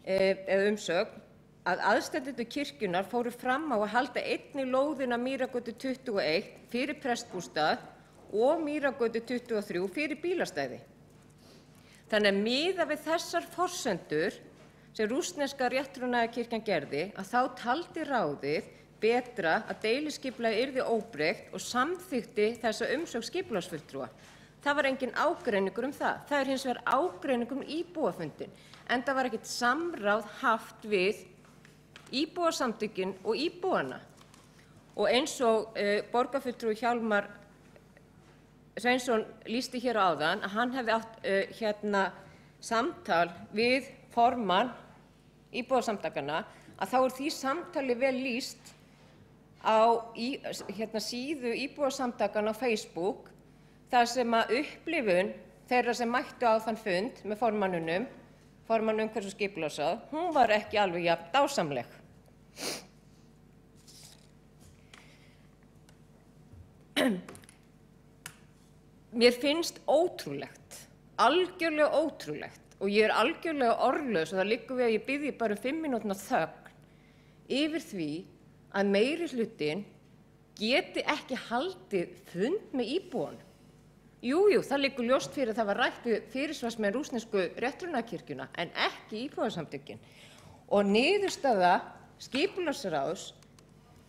eða umsögn, að aðstandendur kirkjunnar fóru fram á að halda einnig lóðina Mýragötu 21 fyrir prestbústað og Mýragötu 23 fyrir bílastæði. Þannig að miðað við þessar forsendur sem rússneska rétttrúnaðarkirkjan gerði að þá taldi ráðið betra að deiliskipulagið yrði óbreytt og samþykkti þessa umsögn skipulagsfulltrúa. Það var engin ágreiningur það. Það hins vegar ágreiningur íbúafundinn, enda var ekkert samráð haft við íbúasamtökin og íbúana. Og eins og borgarfulltrúi Hjálmar Sveinsson lýsti hér áðan að hann hefði átt samtal við formann íbúasamtakanna að þá því samtali vel lýst á síðu íbúasamtakanna á Facebook þar sem að upplifun þeirra sem mættu á þann fund með formann umhverfis- og skipulagsráðs, hún var ekki alveg jafn dásamleg. Mér finnst ótrúlegt, algjörlega ótrúlegt og ég algjörlega orðlaus og það liggur við að ég biðji bara 5 mínútna þögn yfir því að meirihlutinn geti ekki haldið fund með íbúanum. Jú, það liggur ljóst fyrir að það var rætt við fyrirsvarsmenn rússnesku rétttrúnaðarkirkjuna en ekki íbúasamtökin. Og niðurstaða skipulagsráðs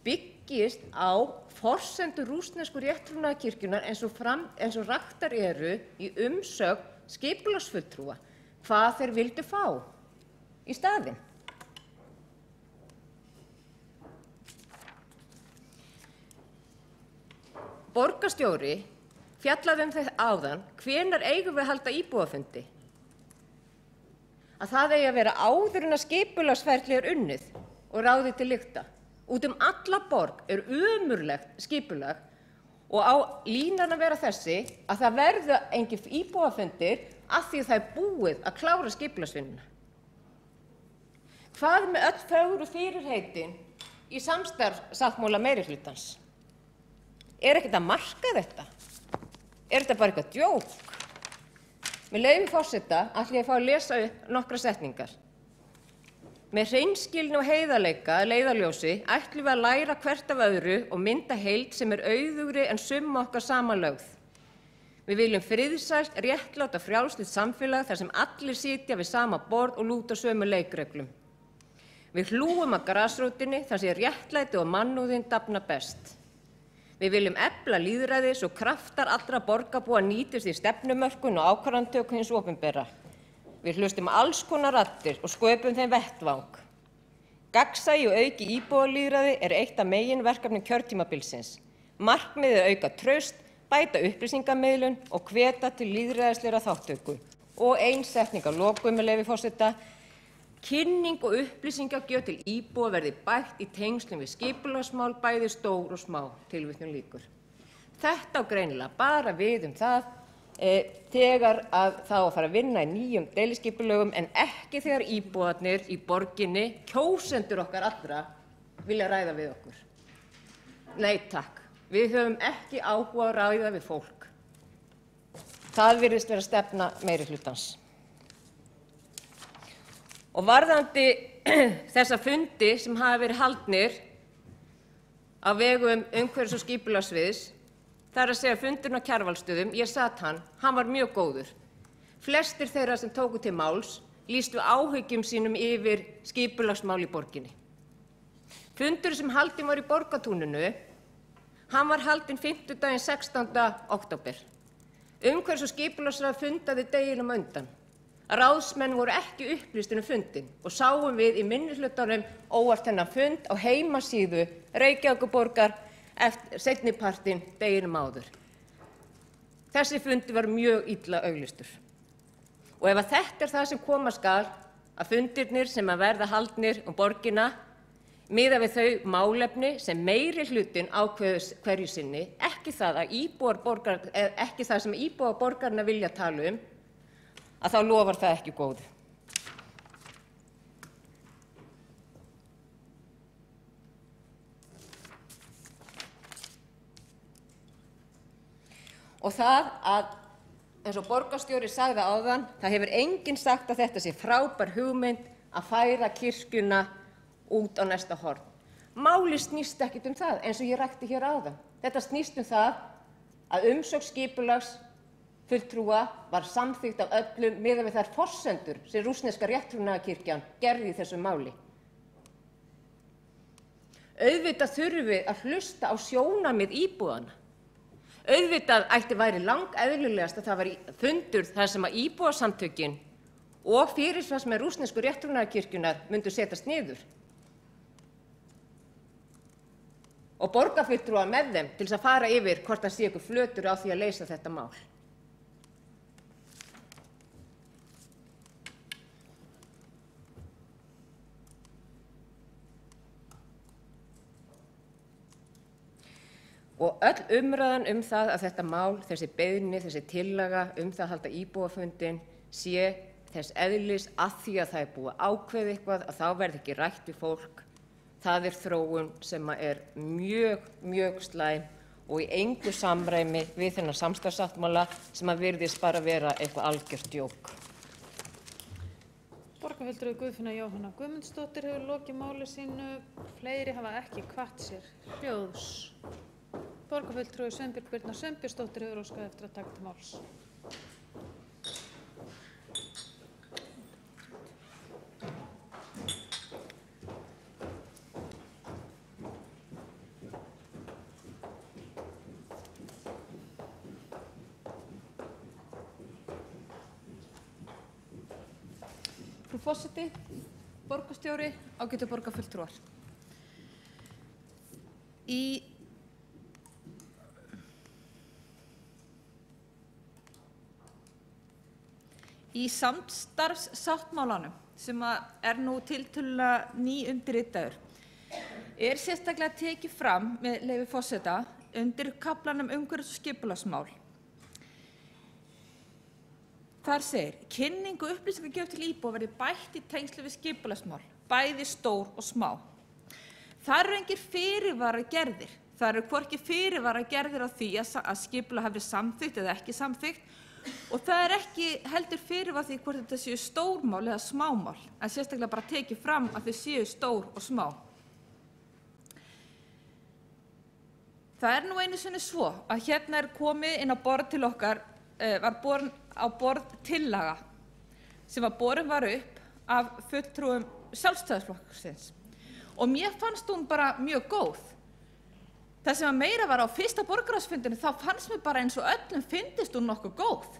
byggist á forsendur rússnesku rétttrúnaðarkirkjunnar eins og raktar eru í umsögn skipulagsfulltrúa, hvað þeir vildu fá í staðinn. Borgarstjóri fjallaði þetta áðan, hvenær eigum við að halda íbúafundi? Að það eigi að vera áður en að skipulagsferli er unnið og ráðið til lykta. Út alla borg er ömurlegt skipulag og á línan að vera þessi að það verða engin íbúafundir af því að það er búið að klára skipulagsvinnuna. Hvað með öll fögru fyrirheitin í samstarfssáttmála meirihlutans? Er ekkert að marka þetta? Er þetta bara eitthvað djók? Með leyfi forseta ætla ég að fá að lesa upp nokkrar setningar. Með hreinskilni og heiðarleika að leiðarljósi ætlum við að læra hvert af öðru og mynda heild sem er auðugri en summa okkar samanlögð. Við viljum friðsælt, réttlátt og frjálslegt samfélag þar sem allir sitja við sama borð og lúta sömu leikreglum. Við hlúum að grasrótinni þar sem réttlæti og mannúðin dafna best. Við viljum efla lýðræði svo kraftar allra borgarbúa nýtist í stefnumörkun og ákvarðanatöku hins opinbera. Við hlustum alls konar raddir og sköpum þeim vettvang. Gagnsæi og auki íbúalýðræði er eitt af meginverkefnum kjörtímabilsins. Markmiðið er auka traust, bæta upplýsingamiðlun og hvetja til lýðræðislegrar þátttöku. Og ein setning að lokum með leyfi forseta. Kynning og upplýsingagjöf til íbúa verði bætt í tengslum við skipulagsmál bæði stór og smá, tilvitnun lýkur. Þetta á greinilega bara við það þegar að það á að fara að vinna í nýjum deiliskipulögum en ekki þegar íbúarnir í borginni, kjósendur okkar allra, vilja ræða við okkur. Nei takk, við höfum ekki áhuga að ræða við fólk. Það virðist vera stefna meirihlutans. Og varðandi þessa fundi sem hafa verið haldnir á vegum umhverfis- og skipulagssviðs, það er að segja fundurinn á Kjarvalsstöðum, ég sat hann var mjög góður. Flestir þeirra sem tóku til máls lýstu áhyggjum sínum yfir skipulagsmál í borginni. Fundur sem haldinn var í Borgartúninu, hann var haldinn fimmtudaginn 16. október. Umhverfis- og skipulagsráð fundaði deginum á undan. Ráðsmenn voru ekki upplýstir fundinn og sáum við í minnihlutanum óvart þennan fund á heimasíðu Reykjavíkurborgar seinnipartinn deginum áður. Þessi fundi var mjög illa auglýstur. Og ef þetta er það sem koma skal að fundirnir sem að verða haldnir borgina miða við þau málefni sem meirihlutinn ákveður hverju sinni, ekki það sem íbúar borgarinnar vilja tala að þá lofar það ekki góðu. Og það að, eins og borgarstjóri sagði áðan, það hefur enginn sagt að þetta sé frábær hugmynd að færa kirkjuna út á næsta horn. Málið snýst ekkert það, eins og ég rakti hér áðan. Þetta snýst það að umsókn skipulagsfulltrúa var samþykkt af öllum miðað við þær forsendur sem rússneska rétttrúnaðarkirkjan gerði í þessu máli. Auðvitað þurfum við að hlusta á sjónarmið íbúanna. Auðvitað væri langeðlilegast að það væri fundur þar sem að íbúasamtökin og fyrirsvarsmenn rússnesku rétttrúnaðarkirkjunnar myndu setjast niður. Og borgarfulltrúar með þeim til þess að fara yfir hvort það sé ykkur flötur á því að leysa þetta mál. Og öll umræðan það að þetta mál, þessi beiðni, þessi tillaga það að halda íbúafundinn sé þess eðlis að því að það er búið að ákveða eitthvað að þá verði ekki rætt við fólk. Það er þróun sem er mjög slæm og í engu samræmi við þennan samstarfssáttmála sem virðist bara vera eitthvað algjört djók. Borgarfulltrúi Guðfinna Jóhanna Guðmundsdóttir hefur lokið máli sínu. Fleiri hafa ekki kvatt sér hljóðs. Borgarfulltrúi Sveinbjörg Birna Sveinbjörnsdóttir hefur óskað eftir að taka til máls. Frú forseti, borgarstjóri, ágætu borgarfulltrúar. í samstarfssáttmálanum sem nú tiltölulega nýundirritaður sérstaklega tekið fram með leyfi forseta undir kaflanum umhverfis- og skipulagsmál. Þar segir: kynning og upplýsingagjöf til íbúa verði bætt í tengslu við skipulagsmál, bæði stór og smá. Það eru engir fyrirvarar gerðir. Það eru hvorki fyrirvarar gerðir á því að skipulag hafi samþykkt eða ekki samþykkt, og það er ekki heldur fyrirvar því hvort þetta séu stórmál eða smámál, en sérstaklega bara tekið fram að þau séu stór og smá. Það er nú einu sinni svo að hérna komið inn á borð til okkar, var borin á borð tillaga sem borin var upp af fulltrúum Sjálfstæðisflokksins og mér fannst hún bara mjög góð. Það sem meira var á fyrsta borgarráðsfundinu, þá fannst mér bara eins og öllum fyndist hún nokkuð góð.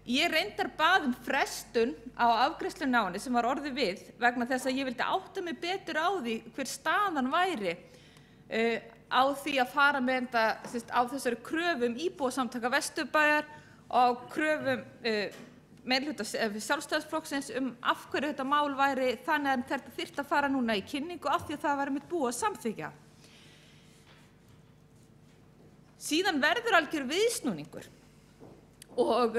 Ég reyndar bað frestun á afgreiðslunni á henni sem var orðið við vegna þess að ég vildi átta mig betur á því hver staðan væri á því að fara með þetta á þessari kröfum íbúasamtaka Vesturbæjar og kröfum meirihluta Sjálfstæðisflokksins af hverju þetta mál væri þannig að þetta þyrfti að fara núna í kynningu af því að það væri mitt búið að samþykkja. Síðan verður algjör viðsnúningur og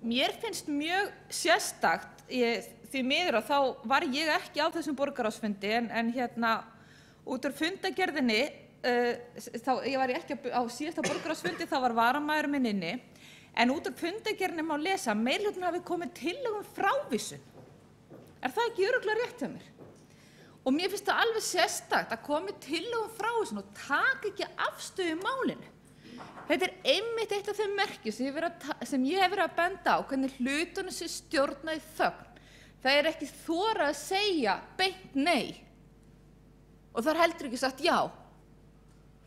mér finnst mjög sérstakt, því miður að þá var ég ekki á þessum borgarráðsfundi en út úr fundagerðinni, ég var ekki á síðasta borgarráðsfundi, þá var varamaður minn inni. En út af fundagerðinni má lesa að meirihlutinn hafi komið tillögum frávísun. Er það ekki örugglega rétt hjá mér? Og mér finnst það alveg sérstakt að komið tillögum frávísun og taka ekki afstöðu í málinu. Þetta er einmitt eitt af þeim merkjum sem ég hef verið að benda á, hvernig hlutunum sé stjórnað í þögn. Það er ekki þorað að segja beint nei. Og það er heldur ekki sagt já.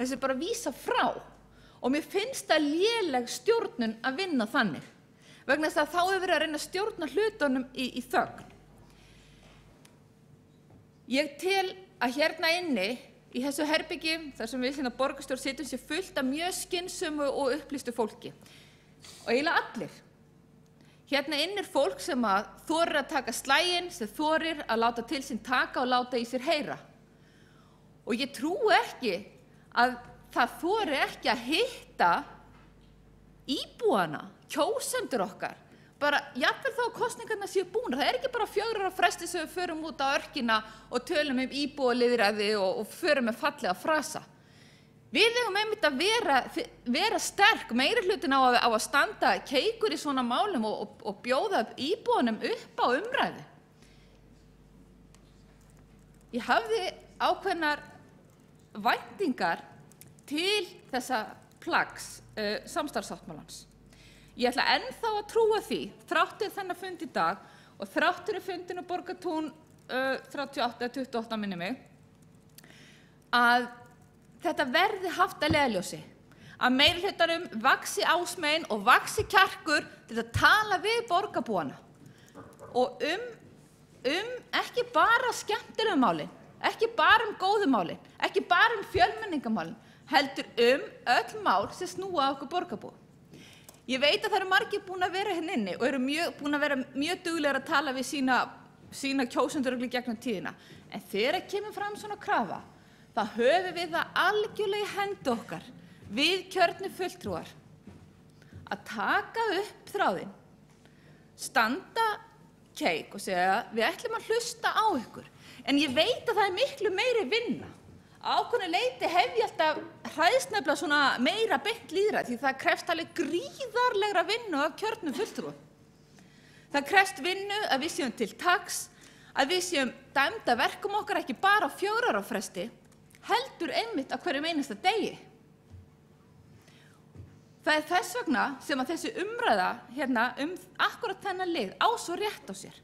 Þessi bara vísa frá. Og mér finnst það léleg stjórnun að vinna þannig, vegna þess að þá hefur verið að reyna að stjórna hlutunum í þögn. Ég tel að hérna inni, í þessu herbyggi, þar sem við borgarstjórn sitjum, sé fullt af mjög skynsömu og upplýstu fólki. Og eiginlega allir. Hérna inni fólk sem þorir að taka slaginn, sem þorir að láta til sín taka og láta í sér heyra. Og ég trúi ekki að það þori ekki að hitta íbúana, kjósendur okkar, bara jafnvel þá kosningarnar séu búnar. Það er ekki bara 4 ára fresti sem við förum út á örkina og tölum íbúalýðræði og förum með fallega frasa. Við eigum einmitt að vera sterk, meirihlutinn á að standa keikur í svona málum og bjóða íbúanum upp á umræðu. Ég hafði ákveðnar væntingar til þessa plaggs samstarfssáttmálans. Ég ætla ennþá að trúa því, þráttur þennan fund í dag og þráttur fundin á Borgartún 38-28 minni mig, að þetta verði haft að leiðarljósi. Að meirihlutanum vaxi ásmegin og vaxi kjarkur til að tala við borgarbúana. Og ekki bara skemmtilegu málin, ekki bara góðu málin, ekki bara fjölmenningamálin, heldur öll mál sem snúa okkur borgarbúa. Ég veit að það eru margir búin að vera hérna inni og eru búin að vera mjög duglegir að tala við sína kjósendur í gegnum tíðina. En þegar kemur fram svona krafa, þá höfum við það algjörlega í hendi okkar, við kjörnu fulltrúar, að taka upp þráðinn, standa keik og segja við ætlum að hlusta á ykkur. En ég veit að það er miklu meiri vinna. Ákveðnu leyti hef ég alltaf hræðst nefnilega svona meira beint lýðræði því það krefst alveg gríðarlegra vinnu af kjörnum fulltrúum. Það krefst vinnu að við séum til taks, að við séum dæmd að verkum okkar ekki bara á 4 ára fresti, heldur einmitt á hverjum einasta degi. Það er þess vegna sem að þessi umræða hérna akkurat þennan lið á svo rétt á sér.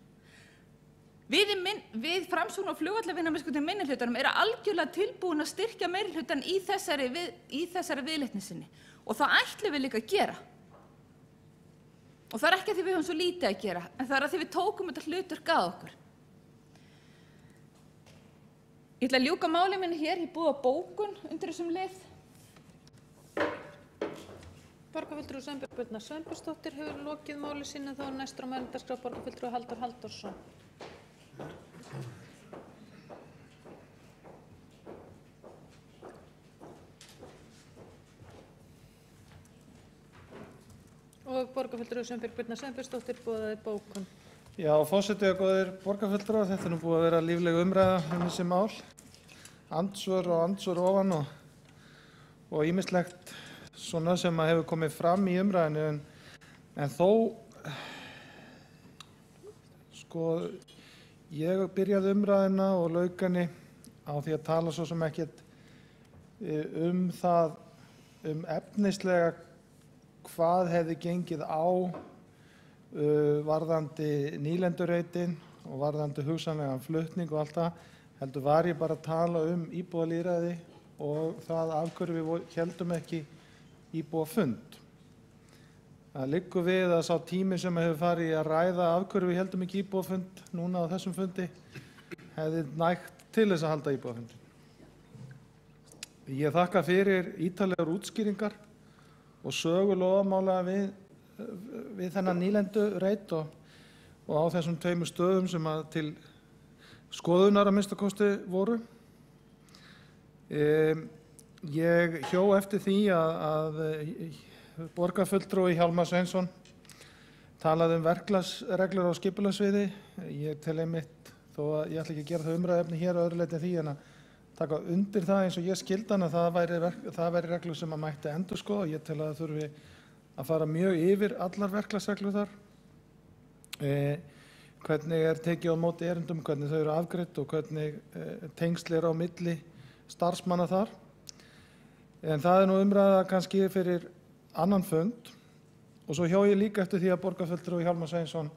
Við Framsókn og flugvallavinnumennskutin minnihlutanum eru algjörlega tilbúin að styrkja meirihlutann í þessari viðleitni sinni og það ætlum við líka að gera. Og það er ekki að því við höfum svo lítið að gera, en það er að því við tókum þetta hlutverk að okkur. Ég ætla að ljúka máli minni hér, ég búið á bókun undir þessum lið. Borgarfulltrúi Sveinbjörg Birna Sveinbjörnsdóttir hefur lokið máli sínu, þá næstur á mælendaskrá borgarfulltrúi Halldór Halldórsson. Og borgarfulltrúi Sveinbjörg Birna Sveinbjörnsdóttir boðaði bókun. Já, forseti og góðir borgarfulltrúar, þetta er nú búið að vera lífleg umræða þessi mál. Andsvör og andsvör ofan og ýmislegt svona sem hefur komið fram í umræðinu en þó, sko, ég byrjaði umræðina og lauk henni á því að tala svo sem ekkert það, efnislega hvað hefði gengið á varðandi nýlendureitin og varðandi hugsanlegan flutning og allt það, heldur var ég bara að tala íbúalýðræði og það af hverju við héldum ekki íbúafund. Það liggur við að sá tími sem hefur farið í að ræða af hverju við héldum ekki íbúafund núna á þessum fundi hefði nægt til þess að halda íbúafund. Ég þakka fyrir ítarlegar útskýringar og sögulofamála við þennan nýlendureit og á þessum tveimur stöðum sem að til skoðunar að minnsta kosti voru. Ég hjó eftir því að borgarfulltrúi Hjálmar Sveinsson talaði verklagsreglur á skipulagssviði. Ég tel einmitt, þó að ég ætla ekki að gera það umræðuefni hér að öðru leyti en því, en að taka undir það eins og ég skildi hann að það væri reglur sem að mætti endurskoða og ég tel að það þurfi að fara mjög yfir allar verklagsreglur þar. Hvernig er tekið á móti erindum, hvernig þau eru afgreidd og hvernig tengsl eru á milli starfsmanna þar. En það er nú umræða kannski fyrir annan fund og svo hjó ég líka eftir því að borgarfulltrúi Hjálmar Sveinsson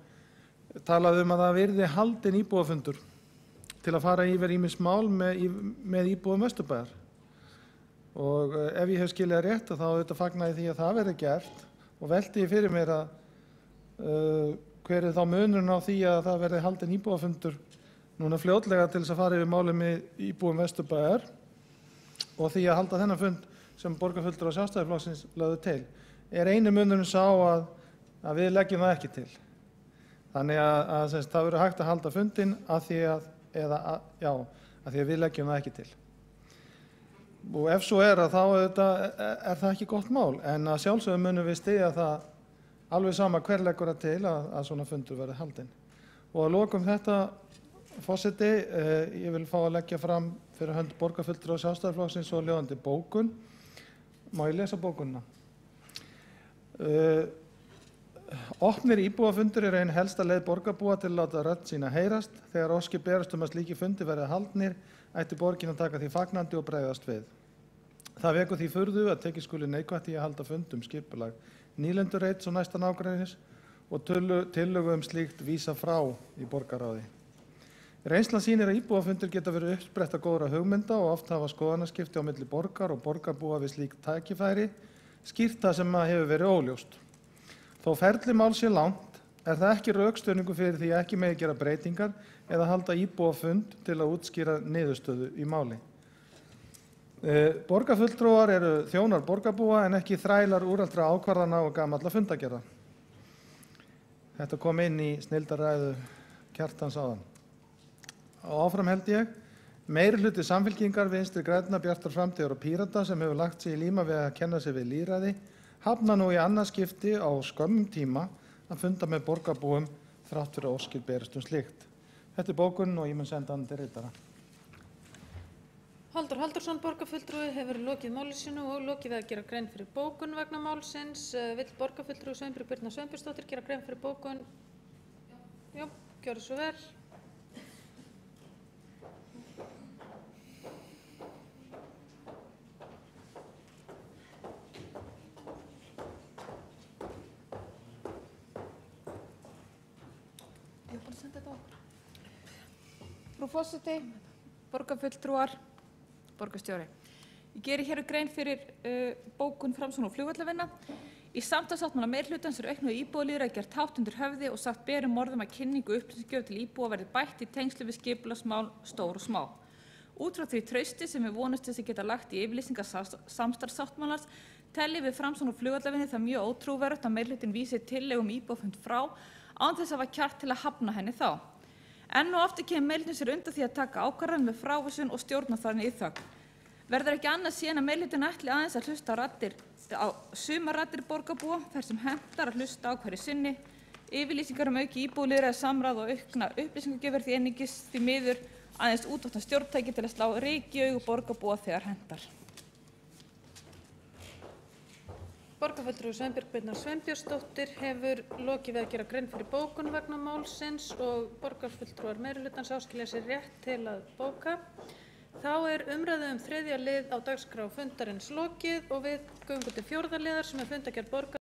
talaði að það yrði haldinn íbúafundur til að fara yfir ýmis mál með íbúum Vesturbæjar. Og ef ég hef skilið rétt þá auðvitað fagnaði því að það verði gert og velti ég fyrir mér að hver er þá munurinn á því að það verði haldinn íbúafundur núna fljótlega til þess að fara yfir málið með íbúum Vesturbæjar og því að halda þennan fund sem borgarfulltrúar Sjálfstæðisflokksins lögðu til. Er eini munurinn sá að við leggjum það ekki til. Þannig að það verður hægt að halda fundinn að því að við leggjum það ekki til. Og ef svo er þá er það ekki gott mál, en að sjálfsögðu munum við styðja það alveg sama hver leggur það til að svona fundur verði haldinn. Og að lokum þetta, forseti, ég vil fá að leggja fram fyrir hönd borgarfulltrúa Sjálfstæðisflokksins og ljóðandi bókun. Má ég lesa bókunina? Opnir íbúafundur er ein helsta leið borgarbúa til að láta rödd sína heyrast. Þegar óskir berast að slíki fundi verði haldnir, ætti borgin að taka því fagnandi og bregðast við. Það vekur því furðu að tekið skuli neikvætt í að halda fund skipulag nýlendureits og næsta nágrennis og tillögu slíkt vísa frá í borgarráði. Reynslan sýnir að íbúafundir geta verið uppspretta góðra hugmynda og oft hafa skoðanaskipti á milli borgar og borgarbúa við slík tækifæri, skýrt það sem hefur verið óljóst. Þó ferli mál sé langt, er það ekki rökstuðningur fyrir því að ekki megi gera breytingar eða halda íbúafund til að útskýra niðurstöðu í máli. Borgarfulltrúar eru þjónar borgarbúa en ekki þrælar úreltra ákvarðana og gamalla fundagerða. Þetta kom inn í snilldarræðu Kjartans áðan. Og áfram held ég, meirihluti Samfylkingar, Vinstri grænna, Bjartar framtíðar og Pírata sem hefur lagt sig í líma við að kenna sig við lýðræði, hafna nú í annað skipti á skömmum tíma að funda með borgarbúum þrátt fyrir óskir berist slíkt. Þetta er bókun og ég mun senda hann til ritara. Halldór Halldórsson, borgarfulltrúi, hefur lokið máli sínu og lokið við að gera grein fyrir bókun vegna málsins. Vill borgarfulltrúi Sveinbjörg Birna Sveinbjörnsdóttir gera grein fyrir bókun? Já, gjörðu svo vel. Frú forseti, borgarfulltrúar, borgarstjóri. Ég geri hér grein fyrir bókun Framsóknar og flugvallavinna. Í samstarfssáttmála meirihlutans auknu íbúalýðræði gert hátt undir höfði og sagt berum orðum að kynningu og upplýsingagjöf til íbúa verði bætt í tengslum við skipulagsmál stór og smá. Út frá því trausti sem við vonumst þess að geta lagt í yfirlýsingar samstarfssáttmálans teljum við Framsókn og flugvallavinni það mjög ótrúverðugt að meirihlutinn vísi tillögum íbúafund frá án þess að hafa kjark til að hafna henni þá. Enn og aftur kemur meirihlutinn sér undan því að taka ákvarðanir með frávísun og stjórna þannig í þögn. Verður ekki annað síðan að meirihlutinn ætli aðeins að hlusta á sumar raddir borgarbúa þar sem hentar að hlusta á hverju sinni. Yfirlýsingar auki íbúalýðræði, samráð og aukna upplýsingagjöf því einungis því miður aðeins útvatna stjórntæki til að slá ryki í augu borgarbúa þegar hentar. Borgarfulltrúi Sveinbjörg Birna Sveinbjörnsdóttir hefur lokið við að gera grein fyrir bókun vegna málsins og borgarfulltrúar meirihlutans áskilja sér rétt til að bóka. Þá umræðu 3. lið á dagskrá fundarins lokið og við göngum til 4. liðar sem fundargerð borgar